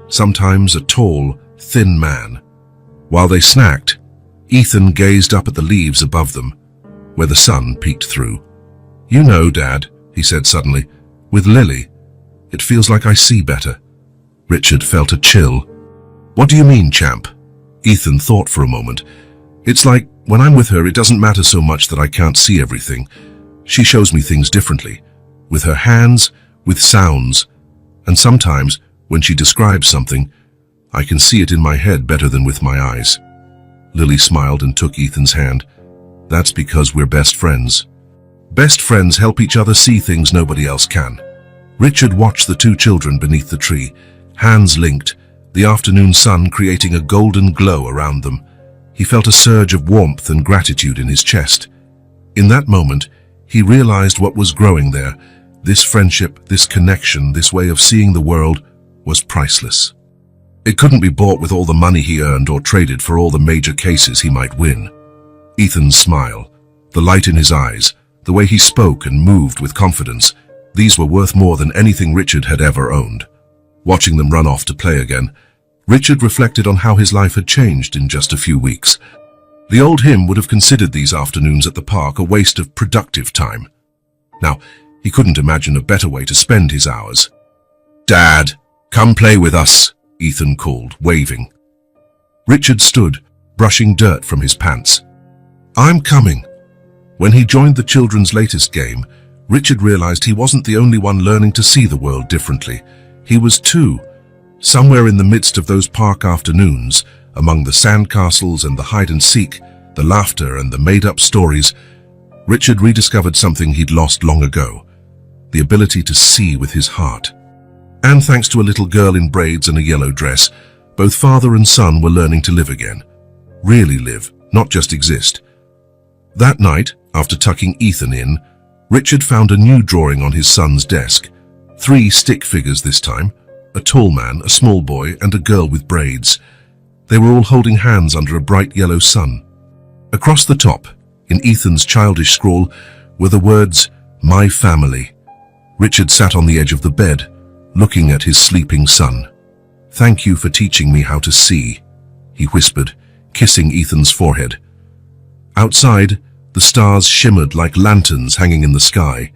sometimes a tall, thin man. While they snacked, Ethan gazed up at the leaves above them, where the sun peeked through. You know, Dad, he said suddenly, with Lily, it feels like I see better. Richard felt a chill. What do you mean, champ? Ethan thought for a moment. It's like, when I'm with her, it doesn't matter so much that I can't see everything. She shows me things differently, with her hands, with sounds, and sometimes, when she describes something, I can see it in my head better than with my eyes. Lily smiled and took Ethan's hand. That's because we're best friends. Best friends help each other see things nobody else can. Richard watched the two children beneath the tree, hands linked, the afternoon sun creating a golden glow around them. He felt a surge of warmth and gratitude in his chest. In that moment, he realized what was growing there. This friendship, this connection, this way of seeing the world was priceless. It couldn't be bought with all the money he earned or traded for all the major cases he might win. Ethan's smile, the light in his eyes, the way he spoke and moved with confidence, these were worth more than anything Richard had ever owned. Watching them run off to play again, Richard reflected on how his life had changed in just a few weeks. The old him would have considered these afternoons at the park a waste of productive time. Now, he couldn't imagine a better way to spend his hours. Dad, come play with us, Ethan called, waving. Richard stood, brushing dirt from his pants. I'm coming. When he joined the children's latest game, Richard realized he wasn't the only one learning to see the world differently. He was too. Somewhere in the midst of those park afternoons, among the sandcastles and the hide-and-seek, the laughter and the made-up stories, Richard rediscovered something he'd lost long ago, the ability to see with his heart. And thanks to a little girl in braids and a yellow dress, both father and son were learning to live again. Really live, not just exist. That night, after tucking Ethan in, Richard found a new drawing on his son's desk. 3 stick figures this time, a tall man, a small boy, and a girl with braids. They were all holding hands under a bright yellow sun. Across the top, in Ethan's childish scrawl, were the words, "My family." Richard sat on the edge of the bed, looking at his sleeping son. "Thank you for teaching me how to see," he whispered, kissing Ethan's forehead. Outside, the stars shimmered like lanterns hanging in the sky.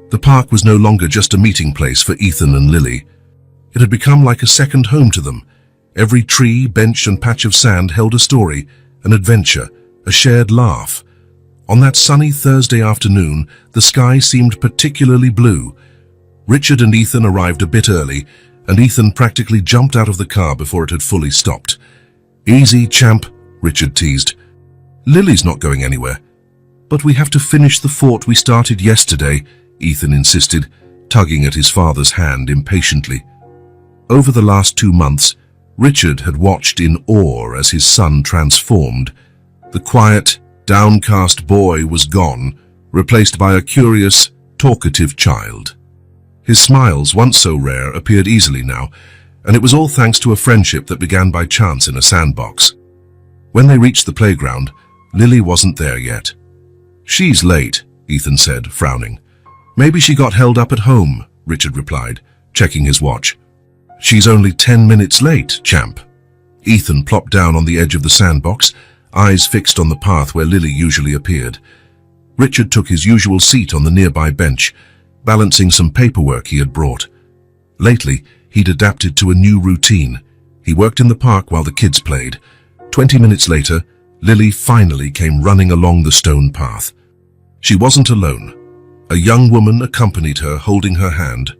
The park was no longer just a meeting place for Ethan and Lily. It had become like a second home to them. Every tree, bench, and patch of sand held a story, an adventure, a shared laugh. On that sunny Thursday afternoon, the sky seemed particularly blue. Richard and Ethan arrived a bit early, and Ethan practically jumped out of the car before it had fully stopped. "Easy, champ," Richard teased. "Lily's not going anywhere." "But we have to finish the fort we started yesterday," Ethan insisted, tugging at his father's hand impatiently. Over the last 2 months, Richard had watched in awe as his son transformed. The quiet, downcast boy was gone, replaced by a curious, talkative child. His smiles, once so rare, appeared easily now, and it was all thanks to a friendship that began by chance in a sandbox. When they reached the playground, Lily wasn't there yet. "She's late," Ethan said, frowning. "Maybe she got held up at home," Richard replied, checking his watch. "She's only 10 minutes late, champ." Ethan plopped down on the edge of the sandbox, eyes fixed on the path where Lily usually appeared. Richard took his usual seat on the nearby bench, balancing some paperwork he had brought. Lately, he'd adapted to a new routine. He worked in the park while the kids played. 20 minutes later, Lily finally came running along the stone path. She wasn't alone. A young woman accompanied her, holding her hand.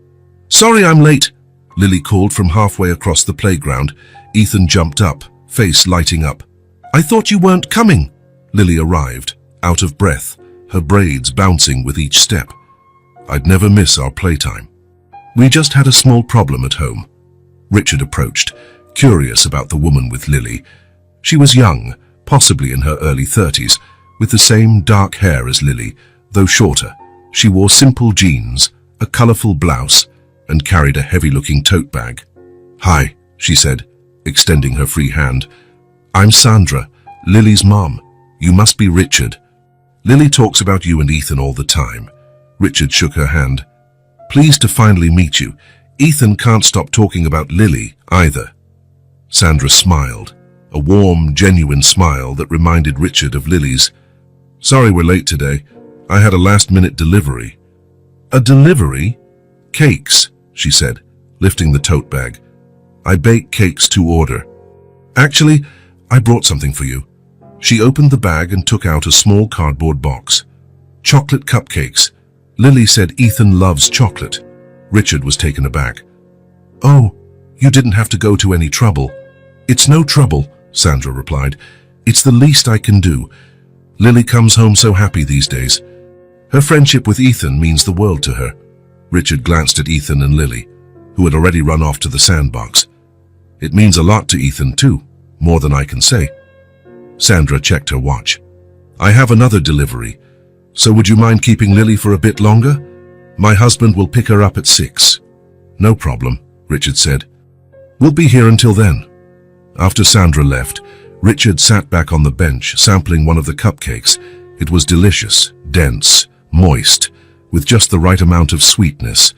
"Sorry I'm late," Lily called from halfway across the playground. Ethan jumped up, face lighting up. "I thought you weren't coming." Lily arrived, out of breath, her braids bouncing with each step. "I'd never miss our playtime. We just had a small problem at home." Richard approached, curious about the woman with Lily. She was young, possibly in her early 30s, with the same dark hair as Lily, though shorter. She wore simple jeans, a colorful blouse, and carried a heavy-looking tote bag. "Hi," she said, extending her free hand. "I'm Sandra, Lily's mom. You must be Richard. Lily talks about you and Ethan all the time." Richard shook her hand. "Pleased to finally meet you. Ethan can't stop talking about Lily either." Sandra smiled, a warm, genuine smile that reminded Richard of Lily's. "Sorry we're late today. I had a last-minute delivery." "A delivery? Cakes," she said, lifting the tote bag. "I bake cakes to order." "Actually, I brought something for you." She opened the bag and took out a small cardboard box. "Chocolate cupcakes. Lily said Ethan loves chocolate." Richard was taken aback. "Oh, you didn't have to go to any trouble." "It's no trouble," Sandra replied. "It's the least I can do. Lily comes home so happy these days. Her friendship with Ethan means the world to her." Richard glanced at Ethan and Lily, who had already run off to the sandbox. "It means a lot to Ethan too, more than I can say." Sandra checked her watch. "I have another delivery, so would you mind keeping Lily for a bit longer? My husband will pick her up at 6. "No problem," Richard said. "We'll be here until then." After Sandra left, Richard sat back on the bench, sampling one of the cupcakes. It was delicious, dense, moist, with just the right amount of sweetness.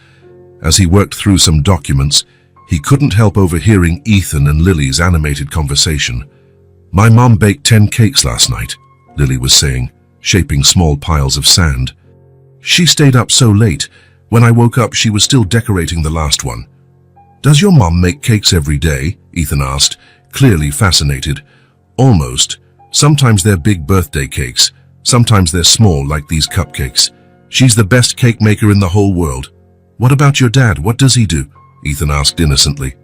As he worked through some documents, he couldn't help overhearing Ethan and Lily's animated conversation. "My mom baked 10 cakes last night," Lily was saying, shaping small piles of sand. "She stayed up so late. When I woke up, she was still decorating the last one." "Does your mom make cakes every day?" Ethan asked, clearly fascinated. "Almost. Sometimes they're big birthday cakes. Sometimes they're small, like these cupcakes. She's the best cake maker in the whole world." "What about your dad? What does he do?" Ethan asked innocently.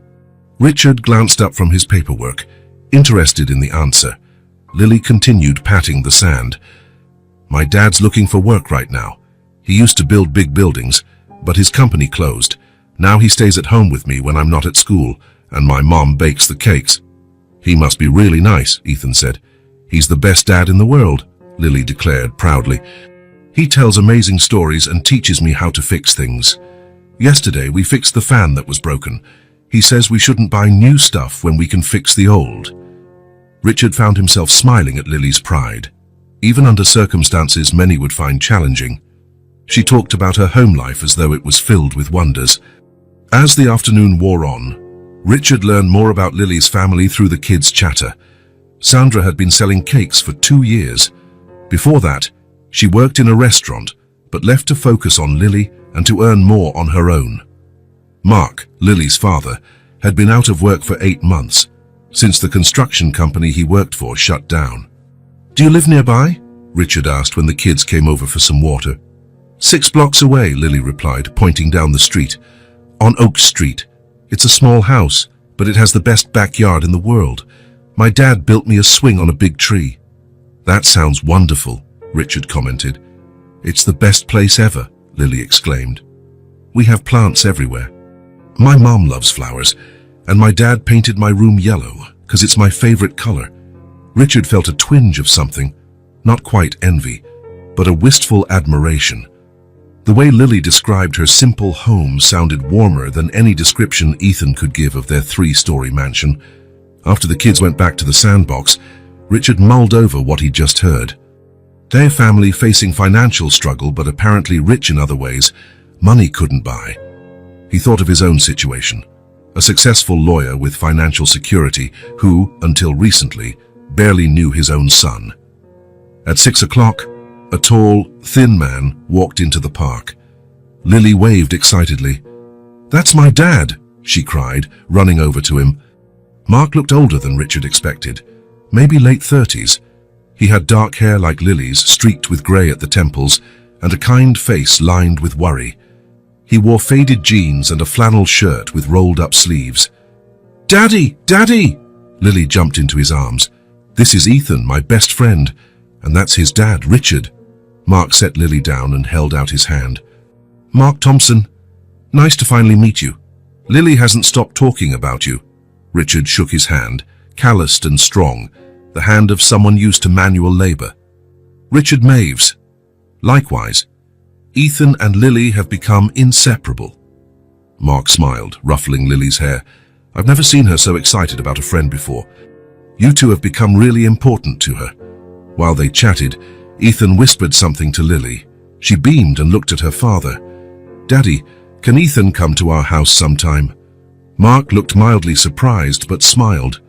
Richard glanced up from his paperwork, interested in the answer. Lily continued patting the sand. "My dad's looking for work right now. He used to build big buildings, but his company closed. Now he stays at home with me when I'm not at school, and my mom bakes the cakes. He must be really nice, Ethan said. He's the best dad in the world, Lily declared proudly. He tells amazing stories and teaches me how to fix things. Yesterday we fixed the fan that was broken. He says we shouldn't buy new stuff when we can fix the old. Richard found himself smiling at Lily's pride, even under circumstances many would find challenging. She talked about her home life as though it was filled with wonders. As the afternoon wore on, Richard learned more about Lily's family through the kids' chatter. Sandra had been selling cakes for 2 years. Before that, she worked in a restaurant, but left to focus on Lily and to earn more on her own. Mark, Lily's father, had been out of work for 8 months, since the construction company he worked for shut down. "Do you live nearby?" Richard asked when the kids came over for some water. 6 blocks away, Lily replied, pointing down the street. "On Oak Street. It's a small house, but it has the best backyard in the world. My dad built me a swing on a big tree." "That sounds wonderful," Richard commented. "It's the best place ever," Lily exclaimed. "We have plants everywhere. My mom loves flowers, and my dad painted my room yellow because it's my favorite color." Richard felt a twinge of something, not quite envy, but a wistful admiration. The way Lily described her simple home sounded warmer than any description Ethan could give of their 3-story mansion. After the kids went back to the sandbox, Richard mulled over what he'd just heard. Their family facing financial struggle, but apparently rich in other ways money couldn't buy. He thought of his own situation, a successful lawyer with financial security who, until recently, barely knew his own son. At 6 o'clock, a tall, thin man walked into the park. Lily waved excitedly. "That's my dad," she cried, running over to him. Mark looked older than Richard expected, maybe late 30s. He had dark hair like Lily's, streaked with grey at the temples, and a kind face lined with worry. He wore faded jeans and a flannel shirt with rolled-up sleeves. "Daddy! Daddy!" Lily jumped into his arms. "This is Ethan, my best friend, and that's his dad, Richard." Mark set Lily down and held out his hand. "Mark Thompson, nice to finally meet you. Lily hasn't stopped talking about you." Richard shook his hand, calloused and strong, the hand of someone used to manual labor. "Richard Maves. Likewise. Ethan and Lily have become inseparable." Mark smiled, ruffling Lily's hair. "I've never seen her so excited about a friend before. You two have become really important to her." While they chatted, Ethan whispered something to Lily. She beamed and looked at her father. "Daddy, can Ethan come to our house sometime?" Mark looked mildly surprised but smiled.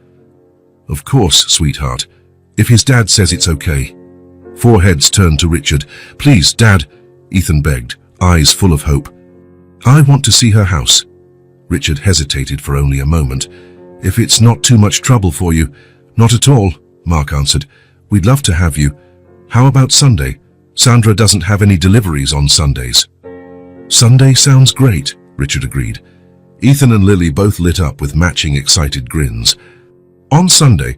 "Of course, sweetheart, if his dad says it's okay." 4 heads turned to Richard. "Please, Dad," Ethan begged, eyes full of hope. "I want to see her house." Richard hesitated for only a moment. "If it's not too much trouble for you." "Not at all," Mark answered. "We'd love to have you. How about Sunday? Sandra doesn't have any deliveries on Sundays." "Sunday sounds great," Richard agreed. Ethan and Lily both lit up with matching excited grins. On Sunday,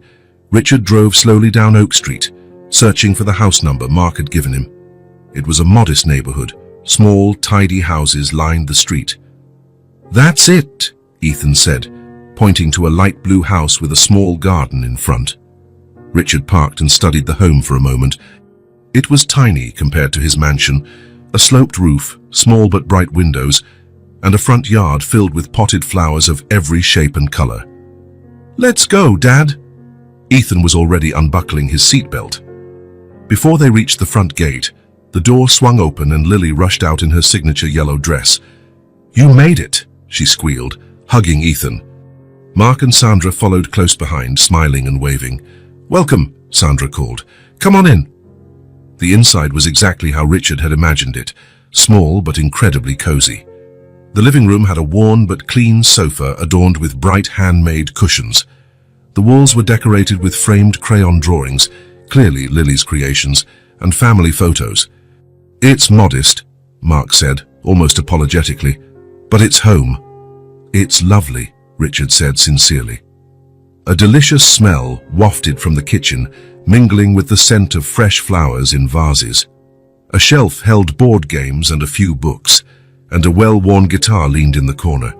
Richard drove slowly down Oak Street, searching for the house number Mark had given him. It was a modest neighborhood. Small, tidy houses lined the street. "That's it," Ethan said, pointing to a light blue house with a small garden in front. Richard parked and studied the home for a moment. It was tiny compared to his mansion, a sloped roof, small but bright windows, and a front yard filled with potted flowers of every shape and color. "Let's go, Dad." Ethan was already unbuckling his seatbelt. Before they reached the front gate, the door swung open and Lily rushed out in her signature yellow dress. "You made it," she squealed, hugging Ethan. Mark and Sandra followed close behind, smiling and waving. "Welcome," Sandra called. "Come on in." The inside was exactly how Richard had imagined it, small but incredibly cozy. The living room had a worn but clean sofa adorned with bright handmade cushions. The walls were decorated with framed crayon drawings, clearly Lily's creations, and family photos. "It's modest," Mark said, almost apologetically, "but it's home." "It's lovely," Richard said sincerely. A delicious smell wafted from the kitchen, mingling with the scent of fresh flowers in vases. A shelf held board games and a few books. and a well-worn guitar leaned in the corner.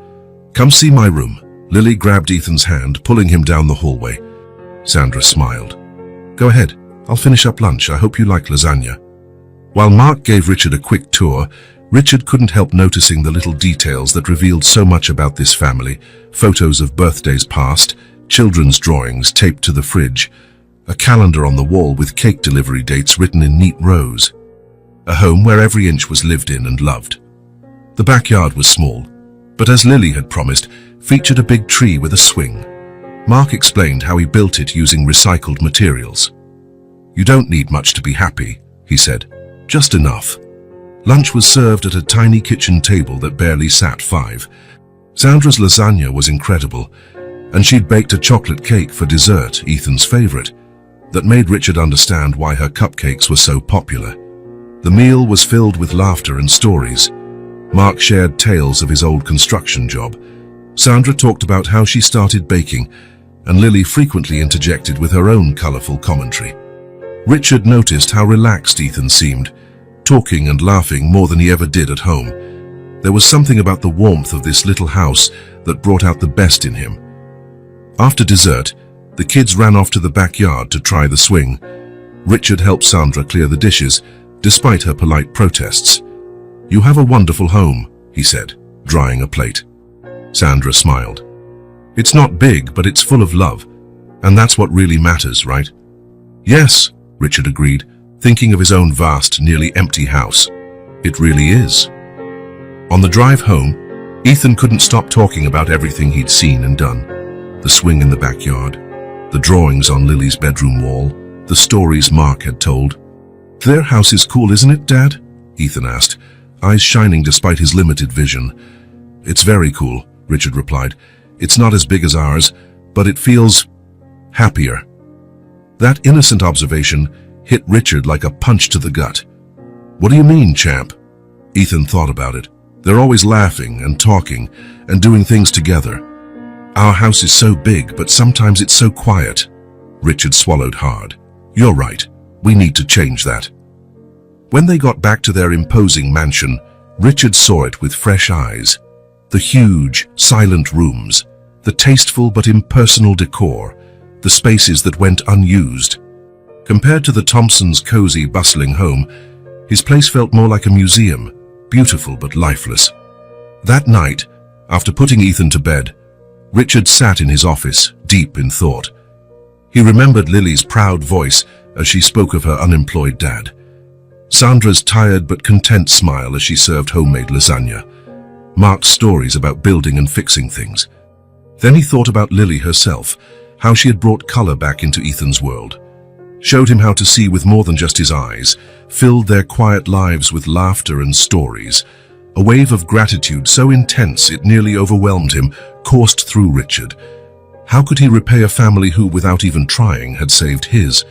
"Come see my room." Lily grabbed Ethan's hand, pulling him down the hallway. Sandra smiled. "Go ahead. I'll finish up lunch. I hope you like lasagna." While Mark gave Richard a quick tour, Richard couldn't help noticing the little details that revealed so much about this family: photos of birthdays past, children's drawings taped to the fridge, a calendar on the wall with cake delivery dates written in neat rows. A home where every inch was lived in and loved. The backyard was small, but as Lily had promised, featured a big tree with a swing. Mark explained how he built it using recycled materials. "You don't need much to be happy," he said. "Just enough." Lunch was served at a tiny kitchen table that barely sat 5. Sandra's lasagna was incredible, and she'd baked a chocolate cake for dessert, Ethan's favorite, that made Richard understand why her cupcakes were so popular. The meal was filled with laughter and stories. Mark shared tales of his old construction job. Sandra talked about how she started baking, and Lily frequently interjected with her own colorful commentary. Richard noticed how relaxed Ethan seemed, talking and laughing more than he ever did at home. There was something about the warmth of this little house that brought out the best in him. After dessert, the kids ran off to the backyard to try the swing. Richard helped Sandra clear the dishes, despite her polite protests. "You have a wonderful home," he said, drying a plate. Sandra smiled. "It's not big, but it's full of love, and that's what really matters, right?" "Yes," Richard agreed, thinking of his own vast, nearly empty house. "It really is." On the drive home, Ethan couldn't stop talking about everything he'd seen and done. The swing in the backyard, the drawings on Lily's bedroom wall, the stories Mark had told. "Their house is cool, isn't it, Dad?" Ethan asked, eyes shining despite his limited vision. "It's very cool," Richard replied. "It's not as big as ours, but it feels happier." That innocent observation hit Richard like a punch to the gut. "What do you mean, champ?" Ethan thought about it. "They're always laughing and talking and doing things together. Our house is so big, but sometimes it's so quiet." Richard swallowed hard. "You're right. We need to change that." When they got back to their imposing mansion, Richard saw it with fresh eyes. The huge, silent rooms, the tasteful but impersonal decor, the spaces that went unused. Compared to the Thompsons' cozy, bustling home, his place felt more like a museum, beautiful but lifeless. That night, after putting Ethan to bed, Richard sat in his office, deep in thought. He remembered Lily's proud voice as she spoke of her unemployed dad, Sandra's tired but content smile as she served homemade lasagna, Mark's stories about building and fixing things. Then he thought about Lily herself, how she had brought color back into Ethan's world, showed him how to see with more than just his eyes, filled their quiet lives with laughter and stories. A wave of gratitude so intense it nearly overwhelmed him coursed through Richard. How could he repay a family who, without even trying, had saved his?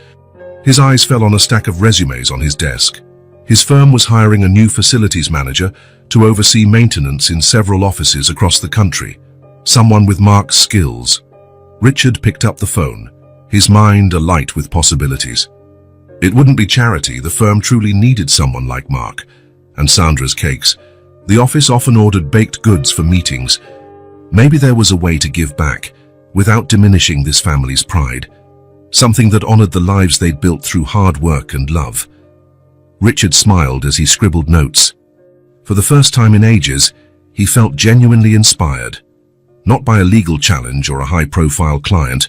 His eyes fell on a stack of resumes on his desk. His firm was hiring a new facilities manager to oversee maintenance in several offices across the country. Someone with Mark's skills. Richard picked up the phone, his mind alight with possibilities. It wouldn't be charity, the firm truly needed someone like Mark. And Sandra's cakes. The office often ordered baked goods for meetings. Maybe there was a way to give back, without diminishing this family's pride. Something that honored the lives they'd built through hard work and love. Richard smiled as he scribbled notes. For the first time in ages, he felt genuinely inspired. Not by a legal challenge or a high-profile client,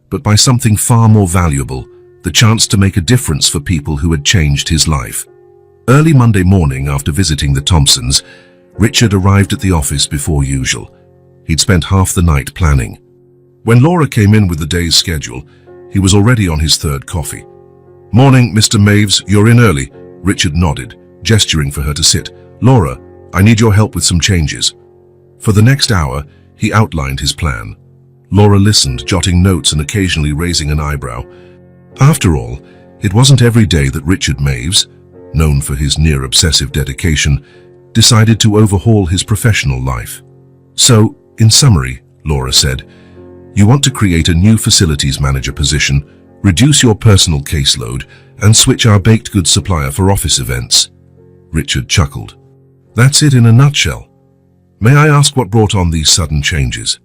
but by something far more valuable, the chance to make a difference for people who had changed his life. Early Monday morning, after visiting the Thompsons, Richard arrived at the office before usual. He'd spent half the night planning. When Laura came in with the day's schedule, he was already on his third coffee. "Morning, Mr. Maves, you're in early." Richard nodded, gesturing for her to sit. "Laura, I need your help with some changes." For the next hour, he outlined his plan. Laura listened, jotting notes and occasionally raising an eyebrow. After all, it wasn't every day that Richard Maves, known for his near-obsessive dedication, decided to overhaul his professional life. "So, in summary," Laura said, "you want to create a new facilities manager position, reduce your personal caseload, and switch our baked goods supplier for office events." Richard chuckled. That's it in a nutshell. May I ask what brought on these sudden changes?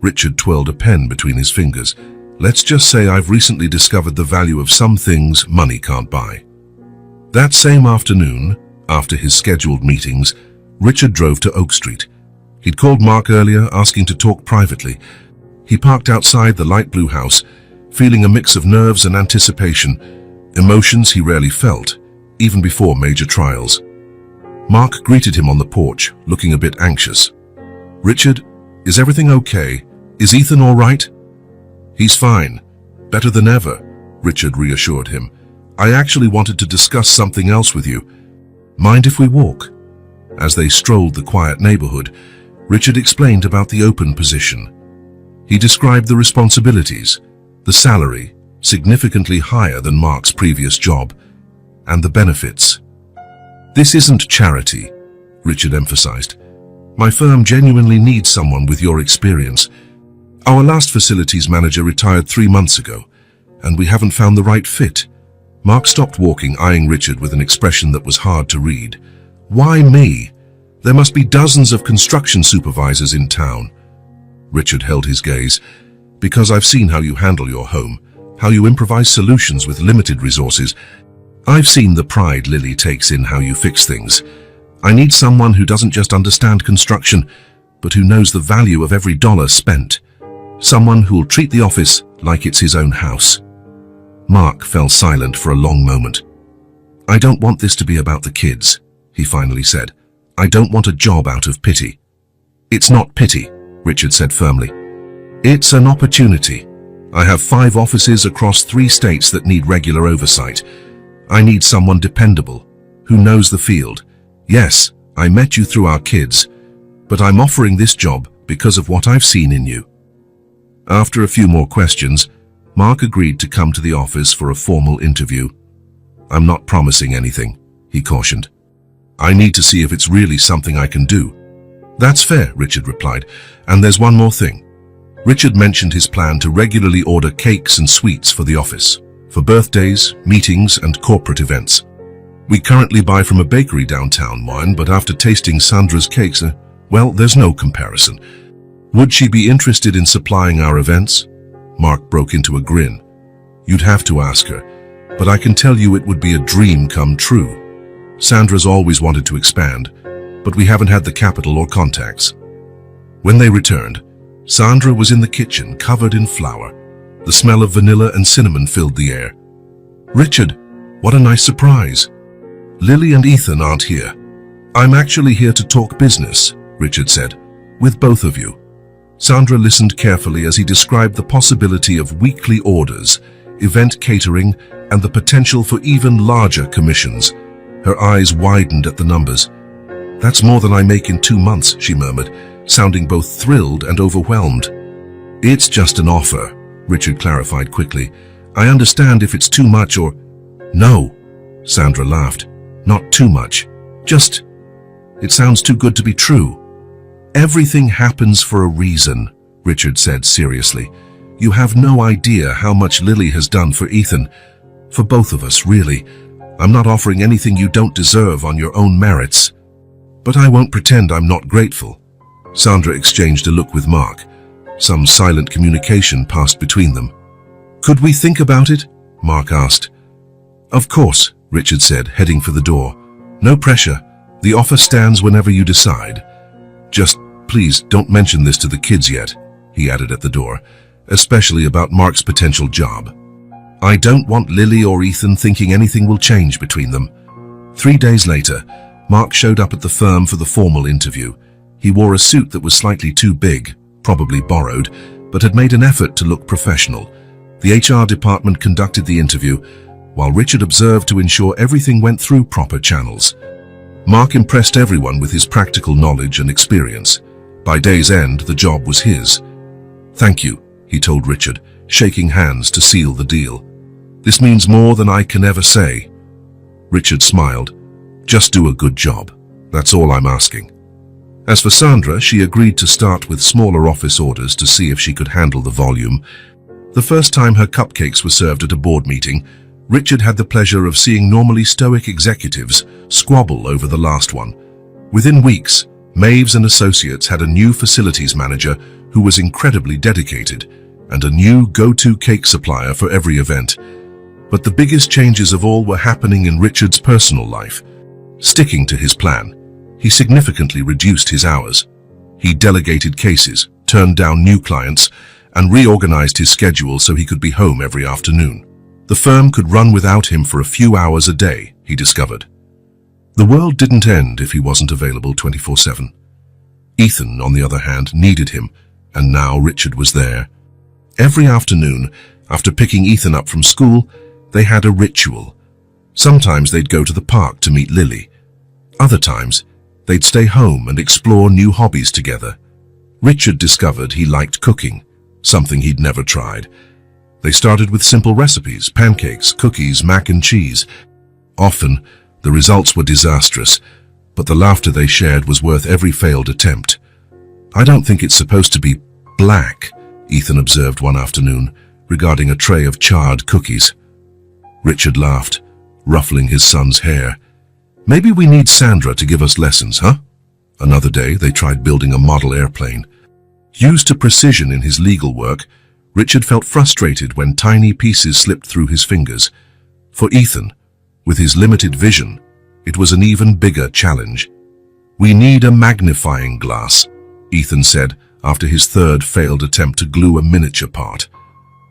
Richard twirled a pen between his fingers. Let's just say I've recently discovered the value of some things money can't buy. That same afternoon, after his scheduled meetings, Richard drove to Oak Street. He'd called Mark earlier, asking to talk privately. He parked outside the light blue house, feeling a mix of nerves and anticipation, emotions he rarely felt, even before major trials. Mark greeted him on the porch, looking a bit anxious. "Richard, is everything okay? Is Ethan all right?" "He's fine. Better than ever," Richard reassured him. "I actually wanted to discuss something else with you. Mind if we walk?" As they strolled the quiet neighborhood, Richard explained about the open position. He described the responsibilities, the salary, significantly higher than Mark's previous job, and the benefits. "This isn't charity," Richard emphasized. "My firm genuinely needs someone with your experience. Our last facilities manager retired 3 months ago, and we haven't found the right fit." Mark stopped walking, eyeing Richard with an expression that was hard to read. "Why me? There must be dozens of construction supervisors in town." Richard held his gaze. "Because I've seen how you handle your home, how you improvise solutions with limited resources. I've seen the pride Lily takes in how you fix things. I need someone who doesn't just understand construction, but who knows the value of every dollar spent. Someone who'll treat the office like it's his own house." Mark fell silent for a long moment. "I don't want this to be about the kids," he finally said. "I don't want a job out of pity." "It's not pity," Richard said firmly. "It's an opportunity. I have 5 offices across 3 states that need regular oversight. I need someone dependable, who knows the field. Yes, I met you through our kids, but I'm offering this job because of what I've seen in you." After a few more questions, Mark agreed to come to the office for a formal interview. "I'm not promising anything," he cautioned. "I need to see if it's really something I can do." "That's fair," Richard replied. "And there's one more thing." Richard mentioned his plan to regularly order cakes and sweets for the office, for birthdays, meetings, and corporate events. "We currently buy from a bakery downtown, but after tasting Sandra's cakes, well, there's no comparison. Would she be interested in supplying our events?" Mark broke into a grin. "You'd have to ask her, but I can tell you it would be a dream come true. Sandra's always wanted to expand, but we haven't had the capital or contacts." When they returned, Sandra was in the kitchen, covered in flour. The smell of vanilla and cinnamon filled the air. "Richard, what a nice surprise. Lily and Ethan aren't here." "I'm actually here to talk business," Richard said, "with both of you." Sandra listened carefully as he described the possibility of weekly orders, event catering, and the potential for even larger commissions. Her eyes widened at the numbers. "That's more than I make in 2 months," she murmured, sounding both thrilled and overwhelmed. "It's just an offer," Richard clarified quickly. "I understand if it's too much or—" "No," Sandra laughed. "Not too much. Just, it sounds too good to be true." "Everything happens for a reason," Richard said seriously. "You have no idea how much Lily has done for Ethan. For both of us, really. I'm not offering anything you don't deserve on your own merits." "But I won't pretend I'm not grateful." Sandra exchanged a look with Mark. Some silent communication passed between them. "Could we think about it?" Mark asked. "Of course," Richard said, heading for the door. "No pressure. The offer stands whenever you decide. Just please don't mention this to the kids yet," he added at the door, "especially about Mark's potential job. I don't want Lily or Ethan thinking anything will change between them." 3 days later, Mark showed up at the firm for the formal interview. He wore a suit that was slightly too big, probably borrowed, but had made an effort to look professional. The HR department conducted the interview, while Richard observed to ensure everything went through proper channels. Mark impressed everyone with his practical knowledge and experience. By day's end, the job was his. "Thank you," he told Richard, shaking hands to seal the deal. "This means more than I can ever say." Richard smiled. "Just do a good job. That's all I'm asking." As for Sandra, she agreed to start with smaller office orders to see if she could handle the volume. The first time her cupcakes were served at a board meeting, Richard had the pleasure of seeing normally stoic executives squabble over the last one. Within weeks, Maves and Associates had a new facilities manager who was incredibly dedicated, and a new go-to cake supplier for every event. But the biggest changes of all were happening in Richard's personal life. Sticking to his plan, he significantly reduced his hours. He delegated cases, turned down new clients, and reorganized his schedule so he could be home every afternoon. The firm could run without him for a few hours a day, he discovered. The world didn't end if he wasn't available 24/7. Ethan, on the other hand, needed him, and now Richard was there. Every afternoon, after picking Ethan up from school, they had a ritual. Sometimes they'd go to the park to meet Lily. Other times, they'd stay home and explore new hobbies together. Richard discovered he liked cooking, something he'd never tried. They started with simple recipes: pancakes, cookies, mac and cheese. Often, the results were disastrous, but the laughter they shared was worth every failed attempt. "I don't think it's supposed to be black," Ethan observed one afternoon, regarding a tray of charred cookies. Richard laughed, ruffling his son's hair. "Maybe we need Sandra to give us lessons, huh?" Another day, they tried building a model airplane. Used to precision in his legal work, Richard felt frustrated when tiny pieces slipped through his fingers. For Ethan, with his limited vision, it was an even bigger challenge. "We need a magnifying glass," Ethan said after his third failed attempt to glue a miniature part.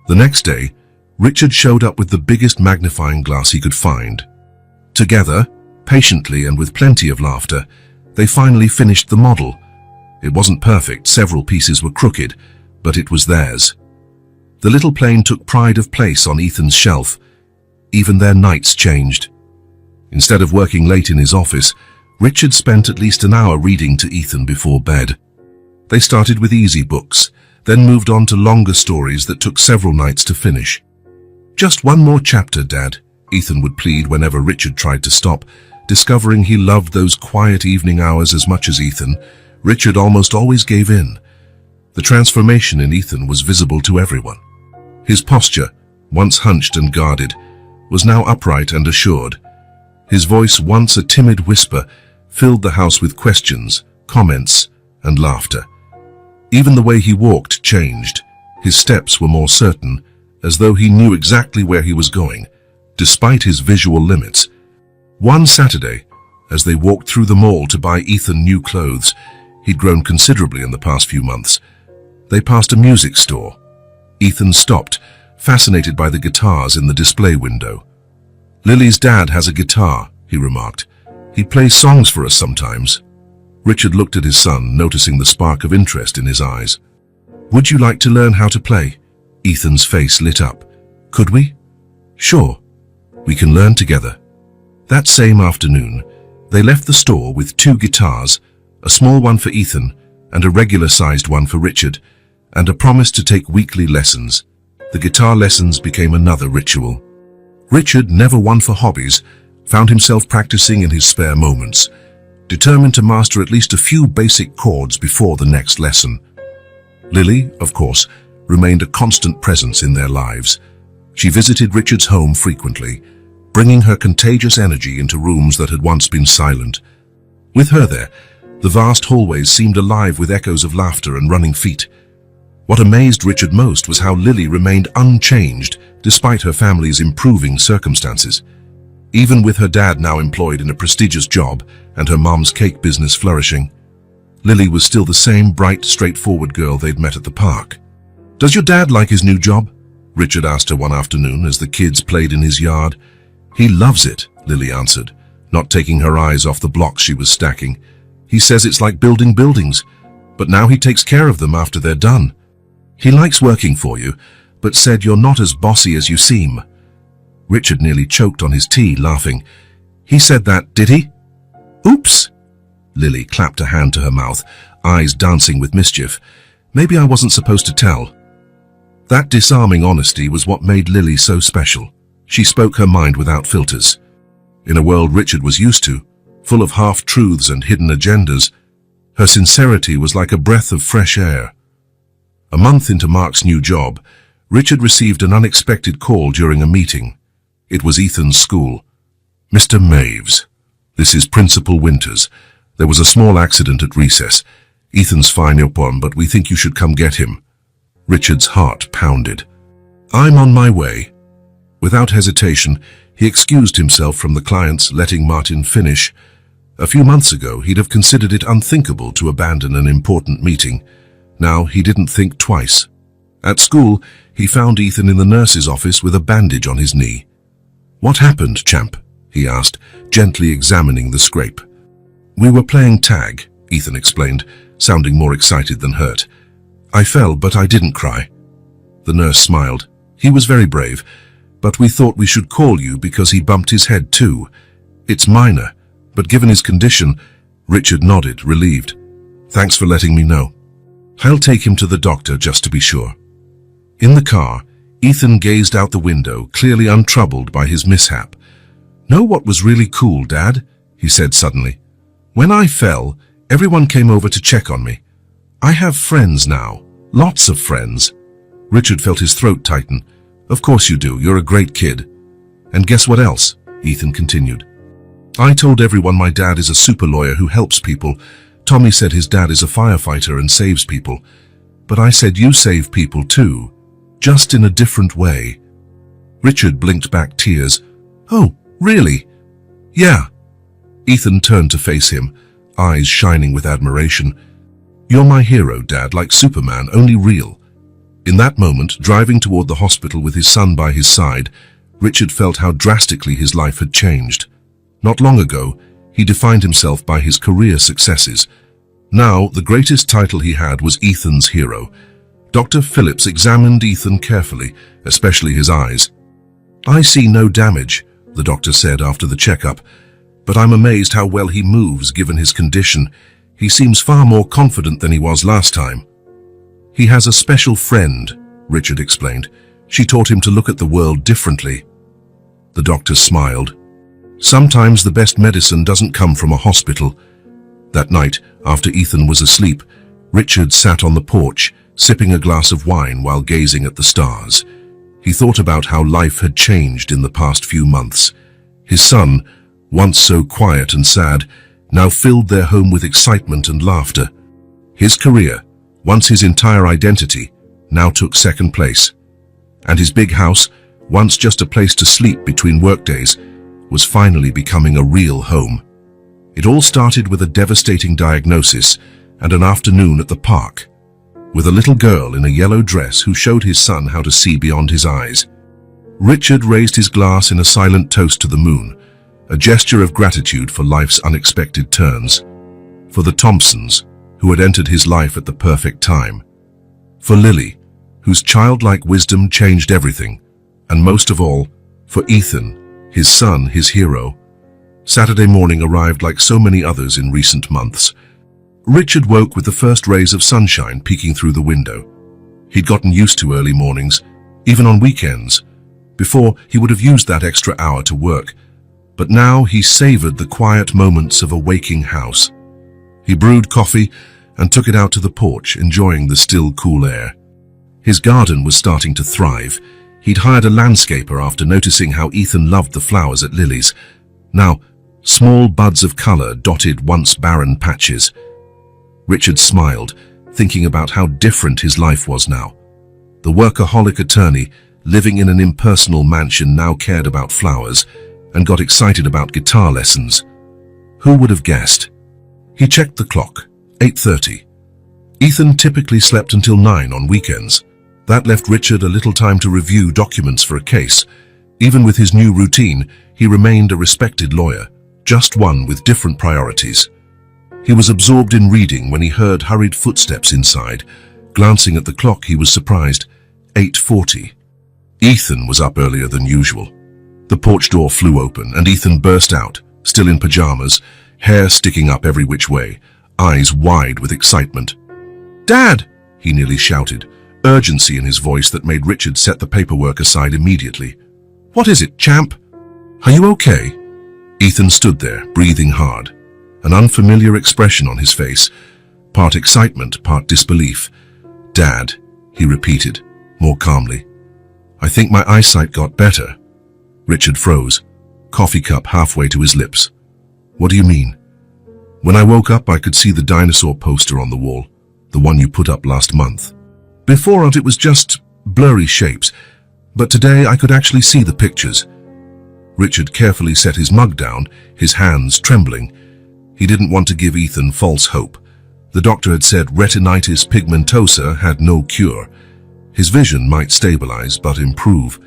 The next day, Richard showed up with the biggest magnifying glass he could find. Together, patiently and with plenty of laughter, they finally finished the model. It wasn't perfect, several pieces were crooked, but it was theirs. The little plane took pride of place on Ethan's shelf. Even their nights changed. Instead of working late in his office, Richard spent at least an hour reading to Ethan before bed. They started with easy books, then moved on to longer stories that took several nights to finish. "Just one more chapter, Dad," Ethan would plead whenever Richard tried to stop. Discovering he loved those quiet evening hours as much as Ethan, Richard almost always gave in. The transformation in Ethan was visible to everyone. His posture, once hunched and guarded, was now upright and assured. His voice, once a timid whisper, filled the house with questions, comments, and laughter. Even the way he walked changed. His steps were more certain, as though he knew exactly where he was going, despite his visual limits. One Saturday, as they walked through the mall to buy Ethan new clothes, he'd grown considerably in the past few months. They passed a music store. Ethan stopped, fascinated by the guitars in the display window. "Lily's dad has a guitar," he remarked. "He plays songs for us sometimes." Richard looked at his son, noticing the spark of interest in his eyes. "Would you like to learn how to play?" Ethan's face lit up. "Could we?" "Sure. We can learn together." That same afternoon, they left the store with 2 guitars, a small one for Ethan and a regular-sized one for Richard, and a promise to take weekly lessons. The guitar lessons became another ritual. Richard, never one for hobbies, found himself practicing in his spare moments, determined to master at least a few basic chords before the next lesson. Lily, of course, remained a constant presence in their lives. She visited Richard's home frequently, bringing her contagious energy into rooms that had once been silent. With her there, the vast hallways seemed alive with echoes of laughter and running feet. What amazed Richard most was how Lily remained unchanged despite her family's improving circumstances. Even with her dad now employed in a prestigious job and her mom's cake business flourishing, Lily was still the same bright, straightforward girl they'd met at the park. "Does your dad like his new job?" Richard asked her one afternoon as the kids played in his yard. "He loves it," Lily answered, not taking her eyes off the blocks she was stacking. "He says it's like building buildings, but now he takes care of them after they're done. He likes working for you, but said you're not as bossy as you seem." Richard nearly choked on his tea, laughing. "He said that, did he?" "Oops!" Lily clapped a hand to her mouth, eyes dancing with mischief. "Maybe I wasn't supposed to tell." That disarming honesty was what made Lily so special. She spoke her mind without filters. In a world Richard was used to, full of half-truths and hidden agendas, her sincerity was like a breath of fresh air. A month into Mark's new job, Richard received an unexpected call during a meeting. It was Ethan's school. "Mr. Maves, this is Principal Winters. There was a small accident at recess. Ethan's fine, but we think you should come get him. Richard's heart pounded. I'm on my way. Without hesitation, he excused himself from the clients, letting Martin finish. A few months ago, he'd have considered it unthinkable to abandon an important meeting. Now he didn't think twice. At school, he found Ethan in the nurse's office with a bandage on his knee. What happened, champ? He asked, gently examining the scrape. We were playing tag, Ethan explained, sounding more excited than hurt. I fell, but I didn't cry. The nurse smiled. He was very brave, but we thought we should call you because he bumped his head too. It's minor, but given his condition, Richard nodded, relieved. Thanks for letting me know. I'll take him to the doctor just to be sure. In the car, Ethan gazed out the window, clearly untroubled by his mishap. Know what was really cool, Dad? He said suddenly. When I fell, everyone came over to check on me. I have friends now. Lots of friends. Richard felt his throat tighten. Of course you do. You're a great kid. And guess what else? Ethan continued. I told everyone my dad is a super lawyer who helps people. Tommy said his dad is a firefighter and saves people. But I said you save people too, just in a different way. Richard blinked back tears. Oh, really? Yeah. Ethan turned to face him, eyes shining with admiration. You're my hero, Dad, like Superman, only real. In that moment, driving toward the hospital with his son by his side, Richard felt how drastically his life had changed. Not long ago, he defined himself by his career successes. Now, the greatest title he had was Ethan's hero. Dr. Phillips examined Ethan carefully, especially his eyes. I see no damage, the doctor said after the checkup, but I'm amazed how well he moves given his condition. He seems far more confident than he was last time. He has a special friend, Richard explained. She taught him to look at the world differently. The doctor smiled. Sometimes the best medicine doesn't come from a hospital. That night, after Ethan was asleep, Richard sat on the porch, sipping a glass of wine while gazing at the stars. He thought about how life had changed in the past few months. His son, once so quiet and sad, now filled their home with excitement and laughter. His career, once his entire identity, now took second place. And his big house, once just a place to sleep between workdays, was finally becoming a real home. It all started with a devastating diagnosis and an afternoon at the park, with a little girl in a yellow dress who showed his son how to see beyond his eyes. Richard raised his glass in a silent toast to the moon, a gesture of gratitude for life's unexpected turns, for the Thompsons, who had entered his life at the perfect time, for Lily, whose childlike wisdom changed everything, and most of all, for Ethan, his son, his hero. Saturday morning arrived like so many others in recent months. Richard woke with the first rays of sunshine peeking through the window. He'd gotten used to early mornings, even on weekends. Before, he would have used that extra hour to work, but now he savored the quiet moments of a waking house. He brewed coffee and took it out to the porch, enjoying the still cool air. His garden was starting to thrive. He'd hired a landscaper after noticing how Ethan loved the flowers at Lily's. Now, small buds of color dotted once barren patches. Richard smiled, thinking about how different his life was now. The workaholic attorney, living in an impersonal mansion, now cared about flowers and got excited about guitar lessons. Who would have guessed? He checked the clock. 8:30. Ethan typically slept until 9 on weekends. That left Richard a little time to review documents for a case. Even with his new routine, he remained a respected lawyer, just one with different priorities. He was absorbed in reading when he heard hurried footsteps inside. Glancing at the clock, he was surprised. 8:40. Ethan was up earlier than usual. The porch door flew open and Ethan burst out, still in pajamas, hair sticking up every which way, eyes wide with excitement. "Dad!" he nearly shouted, urgency in his voice that made Richard set the paperwork aside immediately. "What is it, champ? Are you okay?" Ethan stood there, breathing hard, an unfamiliar expression on his face, part excitement, part disbelief. "Dad," he repeated, more calmly. "I think my eyesight got better." Richard froze, coffee cup halfway to his lips. "What do you mean?" When I woke up, I could see the dinosaur poster on the wall, the one you put up last month. Before it was just blurry shapes, but today I could actually see the pictures. Richard carefully set his mug down, his hands trembling. He didn't want to give Ethan false hope. The doctor had said retinitis pigmentosa had no cure. His vision might stabilize but improve.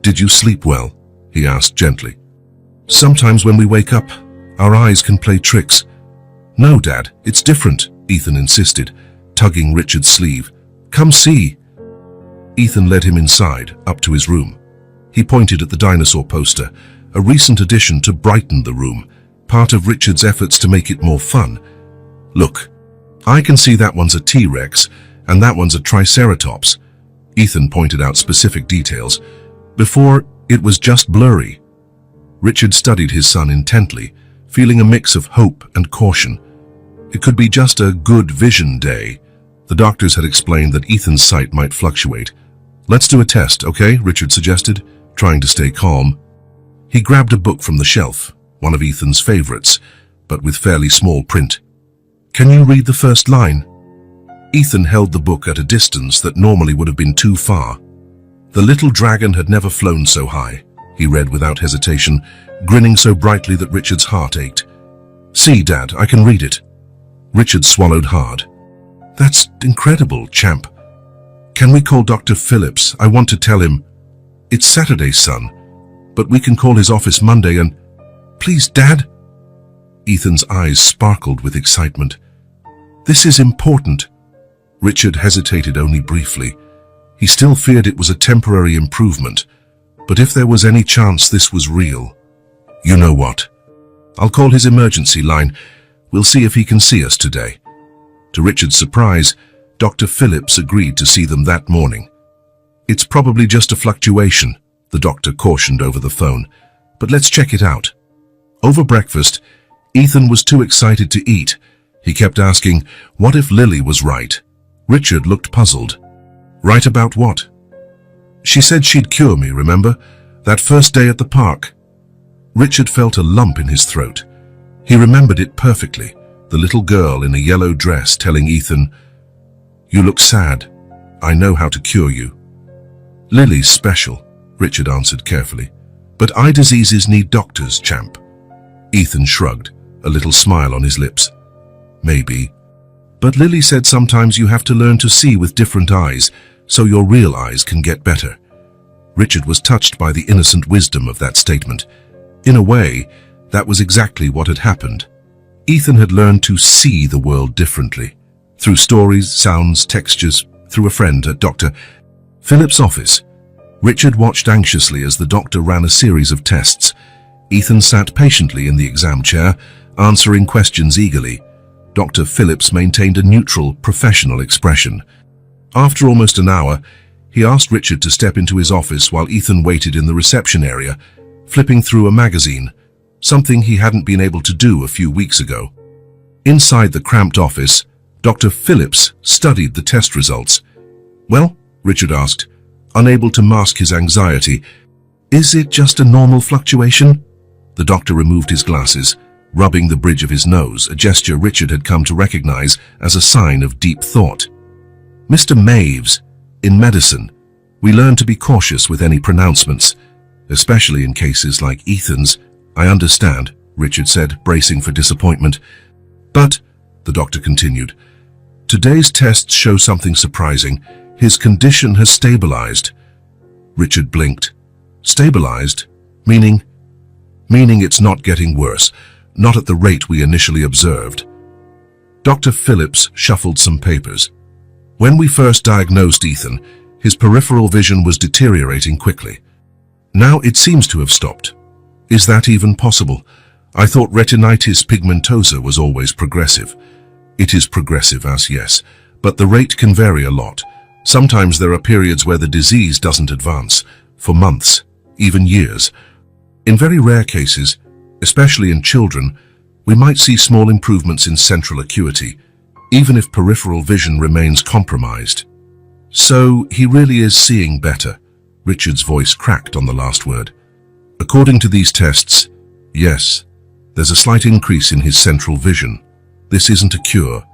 "Did you sleep well?" he asked gently. "Sometimes when we wake up, our eyes can play tricks." "No, Dad, it's different," Ethan insisted, tugging Richard's sleeve. "Come see." Ethan led him inside, up to his room. He pointed at the dinosaur poster, a recent addition to brighten the room, part of Richard's efforts to make it more fun. "Look, I can see that one's a T-Rex, and that one's a Triceratops." Ethan pointed out specific details. Before, it was just blurry. Richard studied his son intently, feeling a mix of hope and caution. It could be just a good vision day. The doctors had explained that Ethan's sight might fluctuate. "Let's do a test, okay?" Richard suggested, trying to stay calm. He grabbed a book from the shelf, one of Ethan's favorites, but with fairly small print. "Can you read the first line?" Ethan held the book at a distance that normally would have been too far. "The little dragon had never flown so high," he read without hesitation, grinning so brightly that Richard's heart ached. "See, Dad, I can read it." Richard swallowed hard. "That's incredible, champ. Can we call Dr. Phillips? I want to tell him." "It's Saturday, son, but we can call his office Monday and—" "Please, Dad." Ethan's eyes sparkled with excitement. "This is important." Richard hesitated only briefly. He still feared it was a temporary improvement, but if there was any chance this was real— "You know what? I'll call his emergency line. We'll see if he can see us today." To Richard's surprise, Dr. Phillips agreed to see them that morning. "It's probably just a fluctuation," the doctor cautioned over the phone, "but let's check it out." Over breakfast, Ethan was too excited to eat. He kept asking, what if Lily was right? Richard looked puzzled. "Right about what?" "She said she'd cure me, remember? That first day at the park." Richard felt a lump in his throat. He remembered it perfectly, the little girl in a yellow dress telling Ethan, "You look sad. I know how to cure you." "Lily's special," Richard answered carefully. "But eye diseases need doctors, champ." Ethan shrugged, a little smile on his lips. "Maybe. But Lily said sometimes you have to learn to see with different eyes, so your real eyes can get better." Richard was touched by the innocent wisdom of that statement. In a way, that was exactly what had happened. Ethan had learned to see the world differently, through stories, sounds, textures, through a friend at Dr. Phillips' office. Richard watched anxiously as the doctor ran a series of tests. Ethan sat patiently in the exam chair, answering questions eagerly. Dr. Phillips maintained a neutral, professional expression. After almost an hour, he asked Richard to step into his office while Ethan waited in the reception area, flipping through a magazine, something he hadn't been able to do a few weeks ago. Inside the cramped office, Dr. Phillips studied the test results. "Well," Richard asked, unable to mask his anxiety, "is it just a normal fluctuation?" The doctor removed his glasses, rubbing the bridge of his nose, a gesture Richard had come to recognize as a sign of deep thought. "Mr. Maves, in medicine, we learn to be cautious with any pronouncements, especially in cases like Ethan's." "I understand," Richard said, bracing for disappointment. "But," the doctor continued, "today's tests show something surprising. His condition has stabilized." Richard blinked. "Stabilized? Meaning?" "Meaning it's not getting worse, not at the rate we initially observed." Dr. Phillips shuffled some papers. "When we first diagnosed Ethan, his peripheral vision was deteriorating quickly. Now it seems to have stopped. Is that even possible? I thought retinitis pigmentosa was always progressive." "It is progressive, as yes, but the rate can vary a lot. Sometimes there are periods where the disease doesn't advance, for months, even years. In very rare cases, especially in children, we might see small improvements in central acuity, even if peripheral vision remains compromised." "So he really is seeing better?" Richard's voice cracked on the last word. "According to these tests, yes. There's a slight increase in his central vision. This isn't a cure.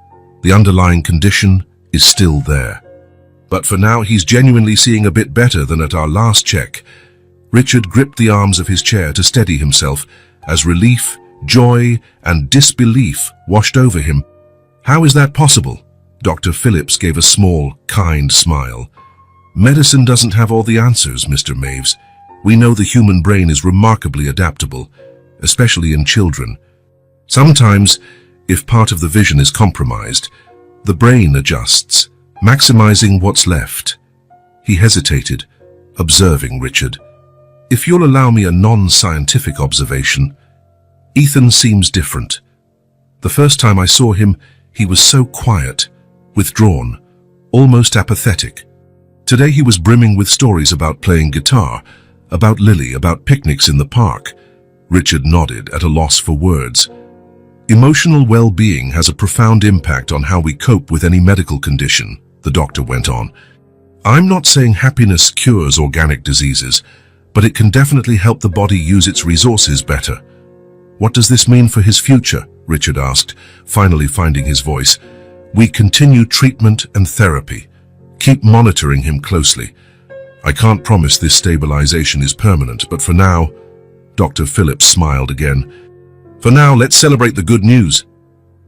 The underlying condition is still there. But for now, he's genuinely seeing a bit better than at our last check. Richard gripped the arms of his chair to steady himself as relief, joy, and disbelief washed over him. How is that possible? Dr. Phillips gave a small, kind smile. Medicine doesn't have all the answers, Mr. Maves. We know the human brain is remarkably adaptable, especially in children. Sometimes, if part of the vision is compromised, the brain adjusts, maximizing what's left. He hesitated, observing Richard. If you'll allow me a non-scientific observation, Ethan seems different. The first time I saw him, he was so quiet, withdrawn, almost apathetic. Today he was brimming with stories about playing guitar, about Lily, about picnics in the park. Richard nodded, at a loss for words. Emotional well-being has a profound impact on how we cope with any medical condition, the doctor went on. I'm not saying happiness cures organic diseases, but it can definitely help the body use its resources better. What does this mean for his future? Richard asked, finally finding his voice. We continue treatment and therapy. Keep monitoring him closely. I can't promise this stabilization is permanent, but for now, Dr. Phillips smiled again. For now, let's celebrate the good news.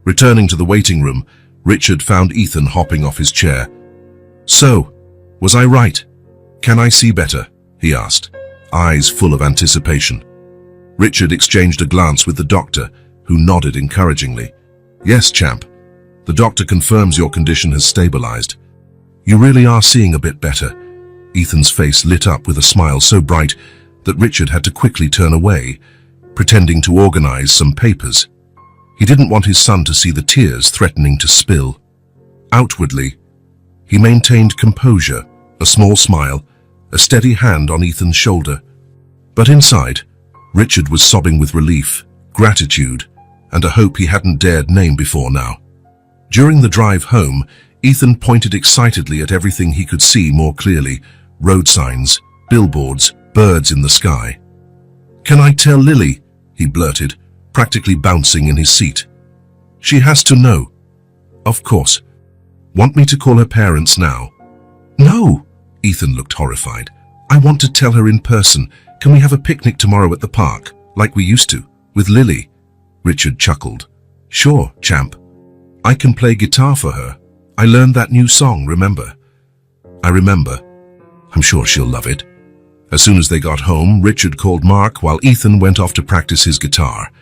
Returning to the waiting room, Richard found Ethan hopping off his chair. So, was I right? Can I see better? He asked, eyes full of anticipation. Richard exchanged a glance with the doctor, who nodded encouragingly. Yes, champ. The doctor confirms your condition has stabilized. You really are seeing a bit better. Ethan's face lit up with a smile so bright that Richard had to quickly turn away, pretending to organize some papers. He didn't want his son to see the tears threatening to spill. Outwardly, he maintained composure, a small smile, a steady hand on Ethan's shoulder. But inside, Richard was sobbing with relief, gratitude, and a hope he hadn't dared name before now. During the drive home, Ethan pointed excitedly at everything he could see more clearly: road signs, billboards, birds in the sky. Can I tell Lily? He blurted, practically bouncing in his seat. She has to know. Of course. Want me to call her parents now? No! Ethan looked horrified. I want to tell her in person. Can we have a picnic tomorrow at the park, like we used to, with Lily? Richard chuckled. Sure, champ. I can play guitar for her. I learned that new song, remember? I remember. I'm sure she'll love it. As soon as they got home, Richard called Mark while Ethan went off to practice his guitar.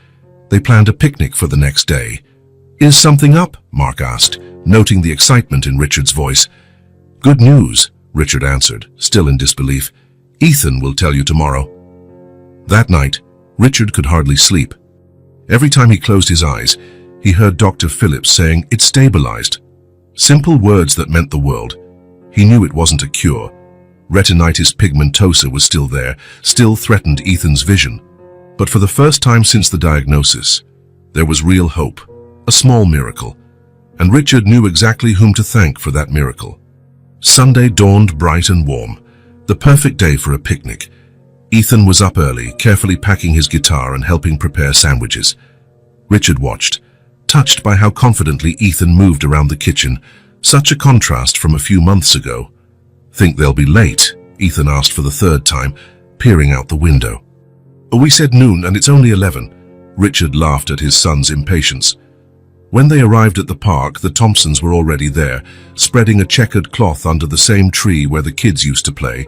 They planned a picnic for the next day. Is something up? Mark asked, noting the excitement in Richard's voice. Good news, Richard answered, still in disbelief. Ethan will tell you tomorrow. That night, Richard could hardly sleep. Every time he closed his eyes, he heard Dr. Phillips saying, "It's stabilized." Simple words that meant the world. He knew it wasn't a cure. Retinitis pigmentosa was still there, still threatened Ethan's vision. But for the first time since the diagnosis, there was real hope, a small miracle, and Richard knew exactly whom to thank for that miracle. Sunday dawned bright and warm, the perfect day for a picnic. Ethan was up early, carefully packing his guitar and helping prepare sandwiches. Richard watched, touched by how confidently Ethan moved around the kitchen, such a contrast from a few months ago. Think they'll be late? Ethan asked for the third time, peering out the window. We said noon and it's only 11. Richard laughed at his son's impatience. When they arrived at the park, the Thompsons were already there, spreading a checkered cloth under the same tree where the kids used to play.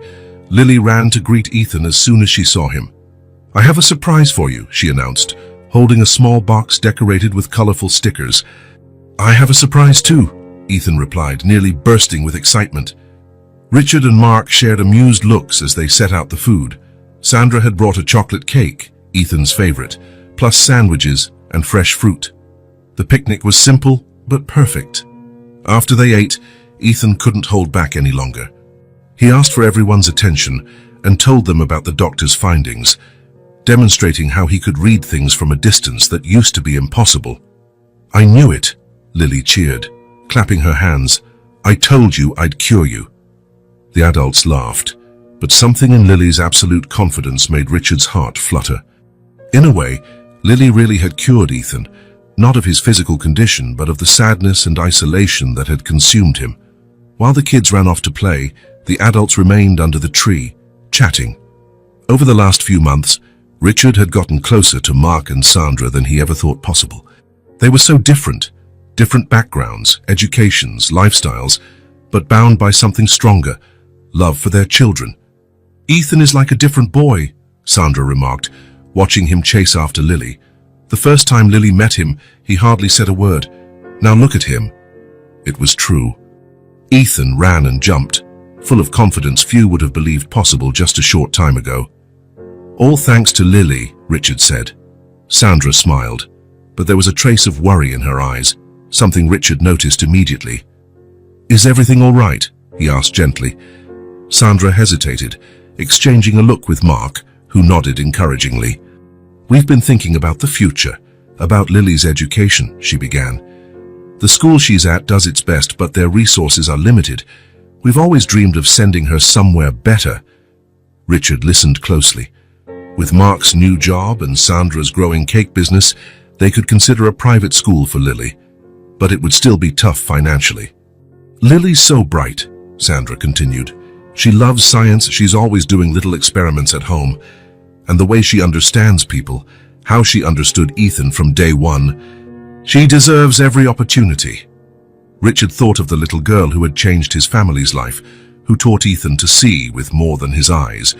Lily ran to greet Ethan as soon as she saw him. I have a surprise for you, she announced, holding a small box decorated with colorful stickers. I have a surprise too, Ethan replied, nearly bursting with excitement. Richard and Mark shared amused looks as they set out the food. Sandra had brought a chocolate cake, Ethan's favorite, plus sandwiches and fresh fruit. The picnic was simple but perfect. After they ate, Ethan couldn't hold back any longer. He asked for everyone's attention and told them about the doctor's findings, demonstrating how he could read things from a distance that used to be impossible. I knew it, Lily cheered, clapping her hands. I told you I'd cure you. The adults laughed, but something in Lily's absolute confidence made Richard's heart flutter. In a way, Lily really had cured Ethan, not of his physical condition, but of the sadness and isolation that had consumed him. While the kids ran off to play, the adults remained under the tree, chatting. Over the last few months, Richard had gotten closer to Mark and Sandra than he ever thought possible. They were so different backgrounds, educations, lifestyles, but bound by something stronger, love for their children. "Ethan is like a different boy," Sandra remarked, watching him chase after Lily. The first time Lily met him, he hardly said a word. Now look at him. It was true. Ethan ran and jumped, full of confidence few would have believed possible just a short time ago. "All thanks to Lily," Richard said. Sandra smiled, but there was a trace of worry in her eyes, something Richard noticed immediately. "Is everything all right?" he asked gently. Sandra hesitated, exchanging a look with Mark, who nodded encouragingly. "We've been thinking about the future, about Lily's education," she began. "The school she's at does its best, but their resources are limited. We've always dreamed of sending her somewhere better." Richard listened closely. With Mark's new job and Sandra's growing cake business, they could consider a private school for Lily, but it would still be tough financially. "Lily's so bright," Sandra continued. "She loves science, she's always doing little experiments at home. And the way she understands people, how she understood Ethan from day one, she deserves every opportunity." Richard thought of the little girl who had changed his family's life, who taught Ethan to see with more than his eyes,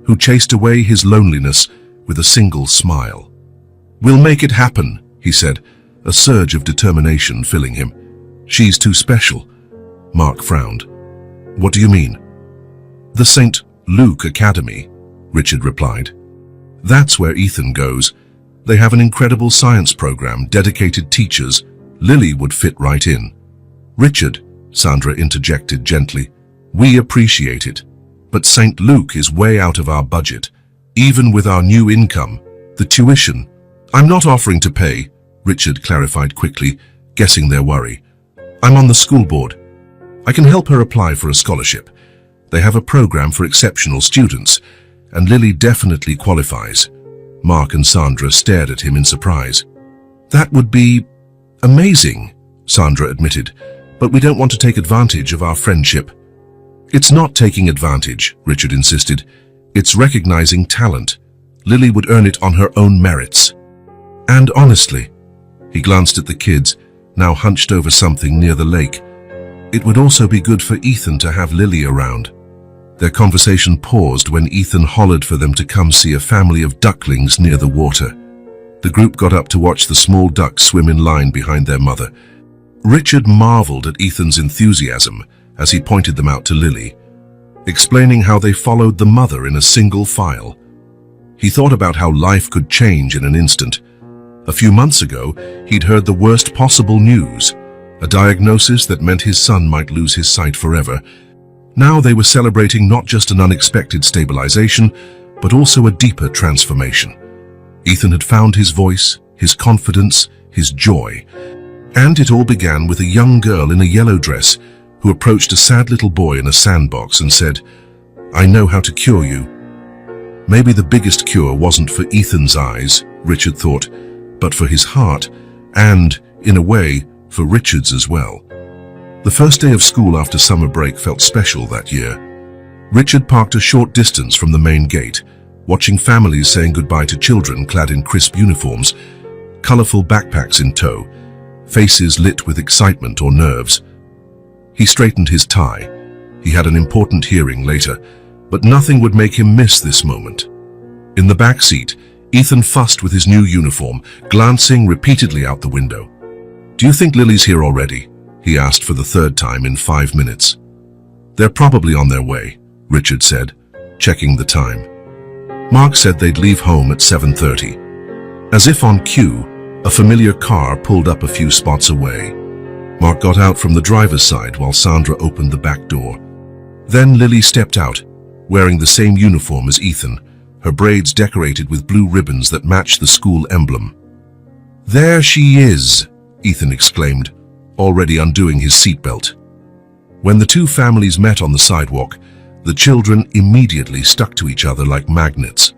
who chased away his loneliness with a single smile. "We'll make it happen," he said, a surge of determination filling him. "She's too special." Mark frowned. "What do you mean?" "The St. Luke Academy," Richard replied. "That's where Ethan goes. They have an incredible science program, dedicated teachers. Lily would fit right in." "Richard," Sandra interjected gently, "we appreciate it, but St. Luke is way out of our budget. Even with our new income, the tuition—" "I'm not offering to pay," Richard clarified quickly, guessing their worry. "I'm on the school board. I can help her apply for a scholarship. They have a program for exceptional students, and Lily definitely qualifies." Mark and Sandra stared at him in surprise. "That would be amazing," Sandra admitted, "but we don't want to take advantage of our friendship." "It's not taking advantage," Richard insisted. "It's recognizing talent. Lily would earn it on her own merits. And honestly," he glanced at the kids, now hunched over something near the lake, "it would also be good for Ethan to have Lily around." Their conversation paused when Ethan hollered for them to come see a family of ducklings near the water. The group got up to watch the small ducks swim in line behind their mother. Richard marveled at Ethan's enthusiasm as he pointed them out to Lily, explaining how they followed the mother in a single file. He thought about how life could change in an instant. A few months ago, he'd heard the worst possible news, a diagnosis that meant his son might lose his sight forever. Now they were celebrating not just an unexpected stabilization, but also a deeper transformation. Ethan had found his voice, his confidence, his joy. And it all began with a young girl in a yellow dress who approached a sad little boy in a sandbox and said, "I know how to cure you." Maybe the biggest cure wasn't for Ethan's eyes, Richard thought, but for his heart, and, in a way, for Richard's as well. The first day of school after summer break felt special that year. Richard parked a short distance from the main gate, watching families saying goodbye to children clad in crisp uniforms, colorful backpacks in tow, faces lit with excitement or nerves. He straightened his tie. He had an important hearing later, but nothing would make him miss this moment. In the back seat, Ethan fussed with his new uniform, glancing repeatedly out the window. "Do you think Lily's here already?" he asked for the third time in 5 minutes. "They're probably on their way," Richard said, checking the time. Mark said they'd leave home at 7:30. As if on cue, a familiar car pulled up a few spots away. Mark got out from the driver's side while Sandra opened the back door. Then Lily stepped out, wearing the same uniform as Ethan, her braids decorated with blue ribbons that matched the school emblem. "There she is," Ethan exclaimed, already undoing his seatbelt. When the two families met on the sidewalk, the children immediately stuck to each other like magnets.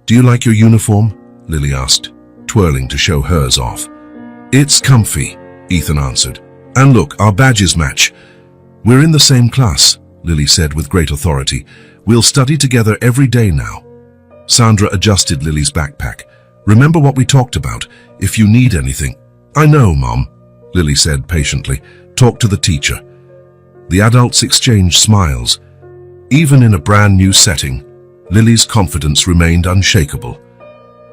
"Do you like your uniform?" Lily asked, twirling to show hers off. "It's comfy," Ethan answered. "And look, our badges match." "We're in the same class," Lily said with great authority. "We'll study together every day now." Sandra adjusted Lily's backpack. "Remember what we talked about, if you need anything." "I know, Mom," Lily said patiently. "Talk to the teacher." The adults exchanged smiles. Even in a brand new setting, Lily's confidence remained unshakable.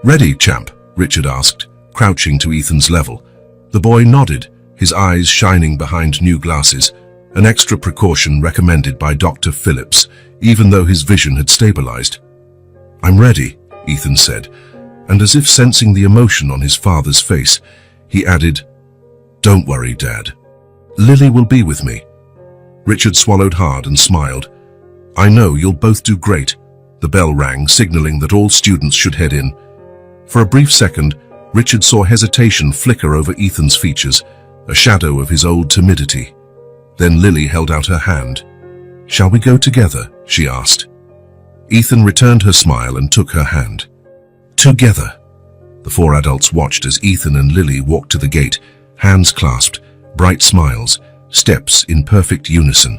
"Ready, champ?" Richard asked, crouching to Ethan's level. The boy nodded, his eyes shining behind new glasses, an extra precaution recommended by Dr. Phillips, even though his vision had stabilized. "I'm ready," Ethan said, and as if sensing the emotion on his father's face, he added, "Don't worry, Dad. Lily will be with me." Richard swallowed hard and smiled. "I know you'll both do great." The bell rang, signaling that all students should head in. For a brief second, Richard saw hesitation flicker over Ethan's features, a shadow of his old timidity. Then Lily held out her hand. "Shall we go together?" she asked. Ethan returned her smile and took her hand. Together. The four adults watched as Ethan and Lily walked to the gate, hands clasped, bright smiles, steps in perfect unison.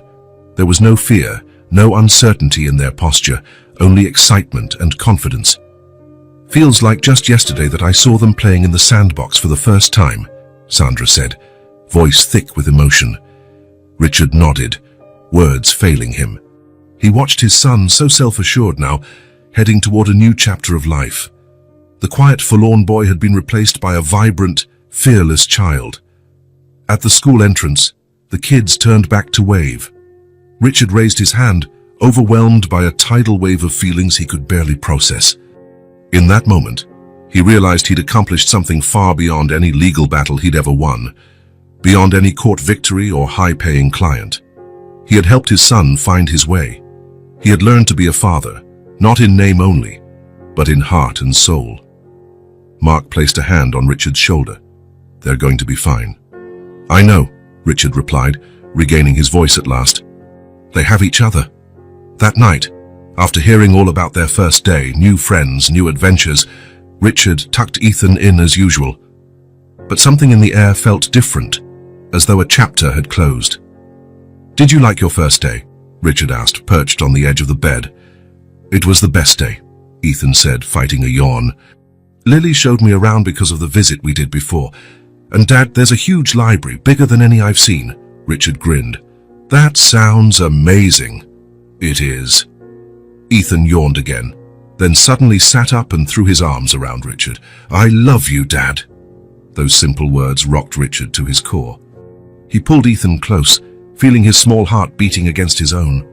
There was no fear, no uncertainty in their posture, only excitement and confidence. "Feels like just yesterday that I saw them playing in the sandbox for the first time," Sandra said, voice thick with emotion. Richard nodded, words failing him. He watched his son, so self-assured now, heading toward a new chapter of life. The quiet, forlorn boy had been replaced by a vibrant, fearless child. At the school entrance, the kids turned back to wave. Richard raised his hand, overwhelmed by a tidal wave of feelings he could barely process. In that moment, he realized he'd accomplished something far beyond any legal battle he'd ever won, beyond any court victory or high-paying client. He had helped his son find his way. He had learned to be a father, not in name only, but in heart and soul. Mark placed a hand on Richard's shoulder. "They're going to be fine." "I know," Richard replied, regaining his voice at last. "They have each other." That night, after hearing all about their first day, new friends, new adventures, Richard tucked Ethan in as usual. But something in the air felt different, as though a chapter had closed. "Did you like your first day?" Richard asked, perched on the edge of the bed. "It was the best day," Ethan said, fighting a yawn. "Lily showed me around because of the visit we did before. And Dad, there's a huge library, bigger than any I've seen." Richard grinned. "That sounds amazing." "It is." Ethan yawned again, then suddenly sat up and threw his arms around Richard. "I love you, Dad." Those simple words rocked Richard to his core. He pulled Ethan close, feeling his small heart beating against his own.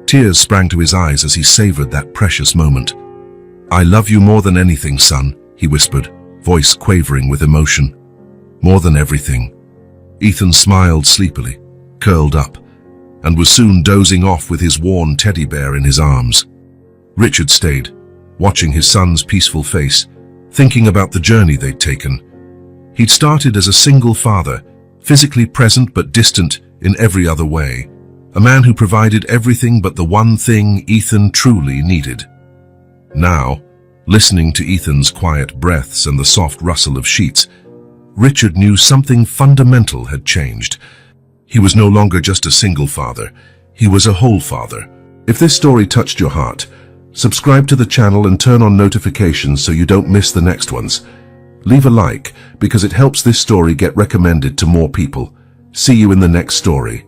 Tears sprang to his eyes as he savored that precious moment. "I love you more than anything, son," he whispered, voice quavering with emotion. "More than everything." Ethan smiled sleepily, curled up, and was soon dozing off with his worn teddy bear in his arms. Richard stayed, watching his son's peaceful face, thinking about the journey they'd taken. He'd started as a single father, physically present but distant in every other way, a man who provided everything but the one thing Ethan truly needed. Now, listening to Ethan's quiet breaths and the soft rustle of sheets, Richard knew something fundamental had changed. He was no longer just a single father, he was a whole father. If this story touched your heart, subscribe to the channel and turn on notifications so you don't miss the next ones. Leave a like, because it helps this story get recommended to more people. See you in the next story.